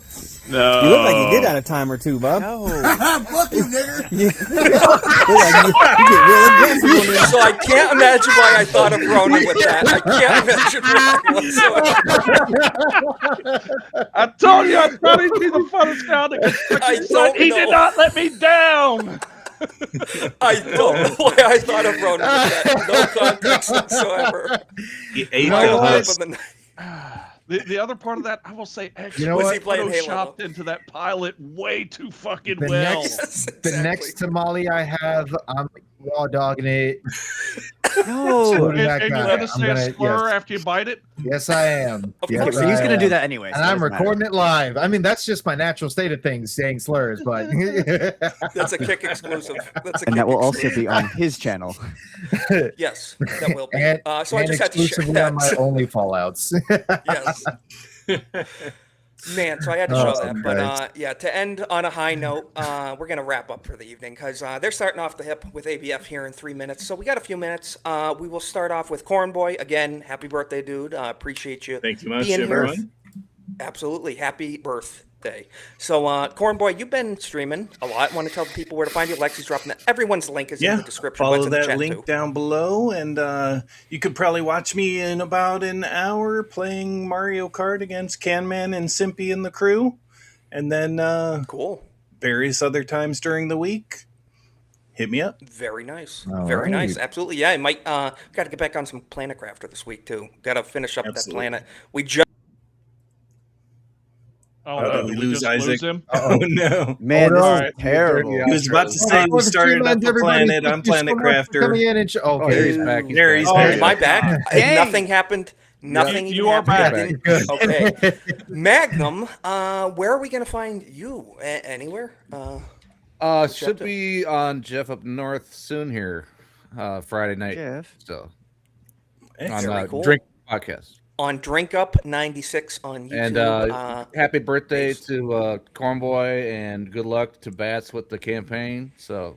No.
You look like you did that a time or two, bub.
No. Fuck you, nigga.
You get real aggressive.
So I can't imagine why I thought of Ronin with that. I can't imagine why whatsoever.
I told you I thought he'd be the funnest guy on the construction site. He did not let me down.
I don't know why I thought of Ronin with that. No context whatsoever.
He ate the
The other part of that, I will say, actually,
was he playing Halo?
Shopped into that pilot way too fucking
the
well.
The next tamale I have, I'm raw dogging it.
No.
And you're going to say a slur after you bite it?
Yes, I am.
Yes, so he's going to do that anyway.
And I'm recording it live. I mean, that's just my natural state of things, saying slurs, but...
That's a Kick exclusive.
That will also be on his channel.
Yes, that will be.
So I just had to share that. On my only fallouts.
Yes. Man, so I had to show that. But to end on a high note, we're going to wrap up for the evening because they're starting off the hip with ABF here in 3 minutes. So we got a few minutes. We will start off with Cornboi. Again, happy birthday, dude. Appreciate you.
Thank you much, everyone.
Absolutely. Happy birthday. So, Cornboi, you've been streaming a lot. Want to tell the people where to find you? Lexi's dropping that. Everyone's link is in the description.
Follow that link down below, and you could probably watch me in about an hour playing Mario Kart against Canman and Simpy and the crew, and then
cool.
various other times during the week, hit me up.
Very nice.
All
Very
right.
nice. Absolutely. Yeah, I might got to get back on some Planet Crafter this week too. Got to finish up that planet. We just
Did we lose Isaac?
Lose him?
Oh no,
Man, this
Alright.
is terrible.
He was about to say we started up the planet. I'm Planet Crafter.
There he's back.
There he's
Am I
back.
back? Nothing happened. Nothing.
You
even
are
happened.
back.
Okay. Magnum, where are we gonna find you? Anywhere?
Should be on Jeff Up North soon here, Friday night.
Jeff.
So
Very
on
cool.
Drink Podcast.
On Drink Up 96 on YouTube.
And happy birthday to Cornboi, and good luck to Bats with the campaign. So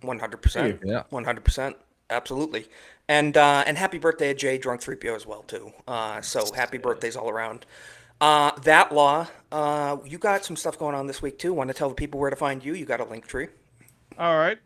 100%.
Yeah.
100%. Absolutely. And happy birthday to Jay Drunk 3PO as well too. So happy birthdays all around. Vatlaaw, you got some stuff going on this week too. Want to tell the people where to find you? You got a link tree.
All right.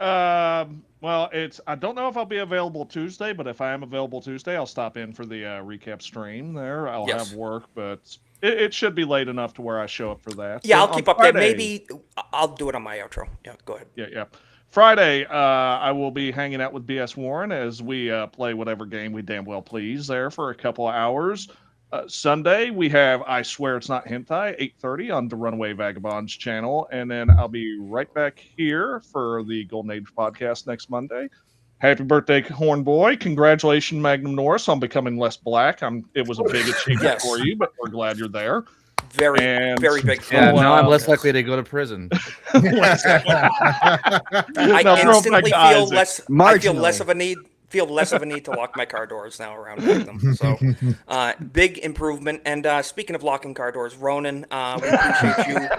Well, I don't know if I'll be available Tuesday, but if I am available Tuesday, I'll stop in for the recap stream there. I'll have work, but it should be late enough to where I show up for that.
Yeah,
So
I'll keep
on
up there.
Friday-
Maybe I'll do it on my outro. Yeah, go ahead.
Yeah. Friday, I will be hanging out with BS Warren as we play whatever game we damn well please there for a couple of hours. Sunday, we have I Swear It's Not Hentai, 8:30 on the Runaway Vagabonds channel. And then I'll be right back here for the Golden Age podcast next Monday. Happy birthday, Cornboi. Congratulations, Magnum Norris, on becoming less black. It was a big achievement for you, but we're glad you're there.
Very big.
Yeah, now I'm less likely to go to prison.
I instantly feel less. I feel less of a need. Feel less of a need to lock my car doors now around Magnum. So, big improvement. And speaking of locking car doors, Ronin, we appreciate you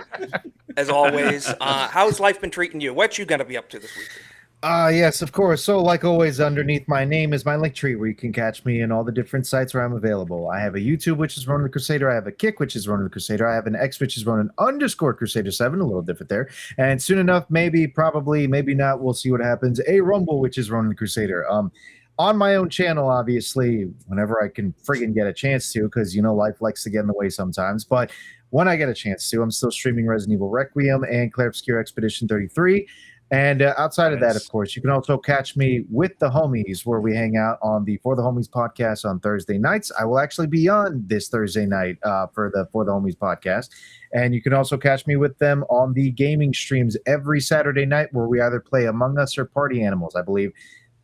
as always. How's life been treating you? What you gonna be up to this week?
Yes, of course. So, like always, underneath my name is my link tree where you can catch me in all the different sites where I'm available. I have a YouTube, which is Ronin the Crusader. I have a Kick, which is Ronin the Crusader. I have an X, which is Ronin_Crusader7, a little different there. And soon enough, maybe, probably, maybe not, we'll see what happens. A Rumble, which is Ronin the Crusader. On my own channel, obviously, whenever I can friggin' get a chance to, because, life likes to get in the way sometimes. But when I get a chance to, I'm still streaming Resident Evil Requiem and Claire Obscure Expedition 33. And outside of that, of course, you can also catch me with the homies where we hang out on the For the Homies podcast on Thursday nights. I will actually be on this Thursday night for the Homies podcast. And you can also catch me with them on the gaming streams every Saturday night where we either play Among Us or Party Animals, I believe.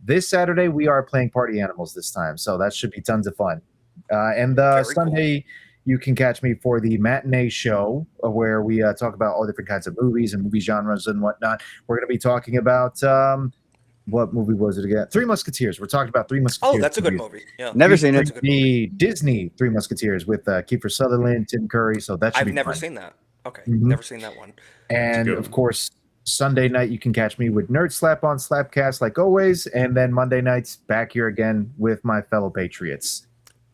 This Saturday, we are playing Party Animals this time. So that should be tons of fun. And Sunday... Cool. You can catch me for the matinee show where we talk about all different kinds of movies and movie genres and whatnot. We're going to be talking about what movie was it again? Three Musketeers. We're talking about Three Musketeers.
Oh, that's a good movie. Yeah,
never seen it.
The Disney Three Musketeers with Kiefer Sutherland, Tim Curry. So that should be
I've never
fun.
seen that. Okay, never seen that one.
And of course, Sunday night you can catch me with Nerd Slap on Slapcast like always, and then Monday nights back here again with my fellow Patriots.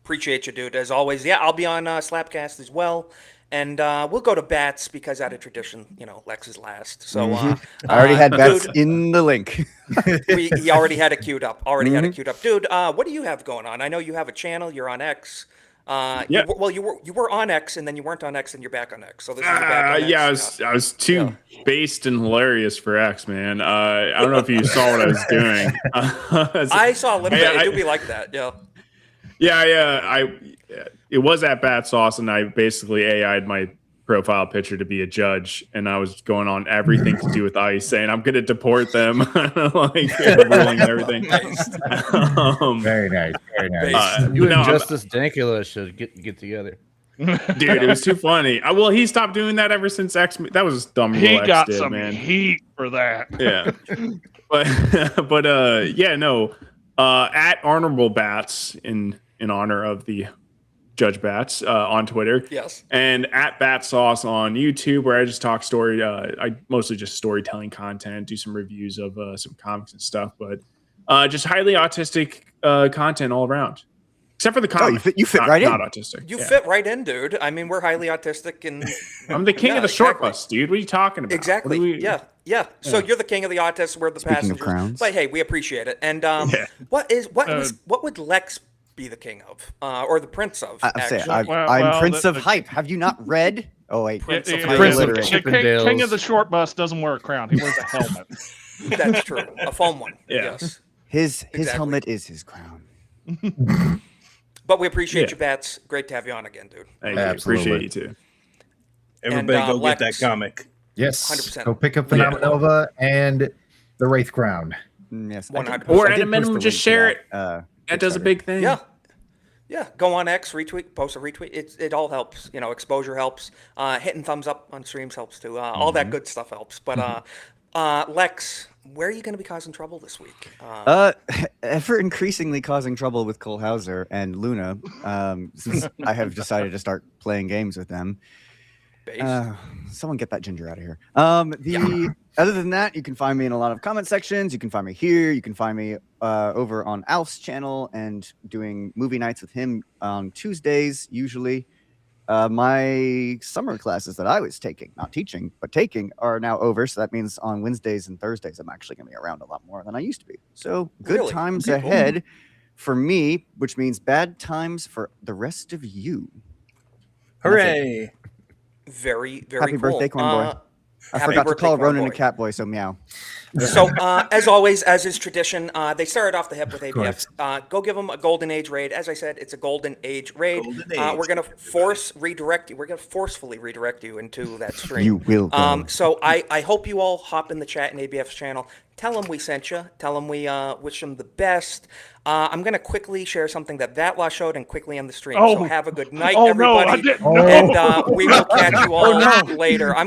Appreciate you, dude. As always, yeah, I'll be on Slapcast as well, and we'll go to Bats because out of tradition, Lex is last. So
I already had Bats in the link.
He already had it queued up. Dude. What do you have going on? I know you have a channel. You're on X. You were on X, and then you weren't on X, and you're back on X. So this is back on X.
I was too based and hilarious for X, man. I don't know if you saw what I was doing.
I saw a little bit. It do be like that, yeah.
Yeah. It was at Bat Sauce, and I basically AI'd my profile picture to be a judge, and I was going on everything to do with ICE, saying I'm going to deport them, like ruling everything.
Very nice.
You and Justice Dankula should get together.
Dude, it was too funny. Well, he stopped doing that ever since X. That was dumb.
He
X
got
did,
some
man.
heat for that.
Yeah, at Honorable Bats in honor of the Judge Bats on Twitter.
Yes.
And at Bat Sauce on YouTube, where I just talk story. I mostly just storytelling content, do some reviews of some comics and stuff, but just highly autistic content all around. Except for the comics.
You fit right in.
Not autistic.
You fit right in, dude. I mean, we're highly autistic, and
I'm the king of the short bus, dude. What are you talking about?
Exactly. Yeah. So you're the king of the autists. We're the
Speaking of
passengers.
crowns.
But hey, we appreciate it. And what would Lex be the king of, or the prince of?
I'm Prince of Hype. Have you not read Oh wait,
Prince
of
King of the short bus doesn't wear a crown. He wears a helmet.
That's true. A foam one.
Yeah.
Yes.
His helmet is his crown.
But we appreciate you, Bats. Great to have you on again, dude.
Thank you. Appreciate you too.
Everybody go
Lex,
get that comic.
Yes.
100%.
Go pick up Phenomenova and the Wraith Crown.
Yes.
100%.
Or at a minimum, just share it. That does a big thing.
Yeah. Yeah, go on X, retweet, post a retweet. It all helps. Exposure helps. Hitting thumbs up on streams helps too. All that good stuff helps. But Lex, where are you going to be causing trouble this week?
Ever increasingly causing trouble with Colhauser and Luna, since I have decided to start playing games with them. Someone get that ginger out of here. Other than that, you can find me in a lot of comment sections. You can find me here. You can find me over on Alf's channel and doing movie nights with him on Tuesdays, usually. My summer classes that I was taking, not teaching, but taking, are now over. So that means on Wednesdays and Thursdays, I'm actually going to be around a lot more than I used to be. So good times ahead for me, which means bad times for the rest of you.
Hooray.
Very, very
Happy
cool.
birthday, Cornboi. I
Happy
forgot to call
birthday,
Ronin a
Cornboi.
cat boy, so meow.
So, as always, as is tradition, they started off the hip with ABF. Go give them a Golden Age raid. As I said, it's a Golden Age raid. We're going to forcefully redirect you into that stream.
You will go.
So I hope you all hop in the chat in ABF's channel. Tell them we sent you. Tell them we wish them the best. I'm going to quickly share something that Vatlaaw showed and quickly end the stream. So have a good night, everybody.
No, I didn't.
And we will catch you all later. I'm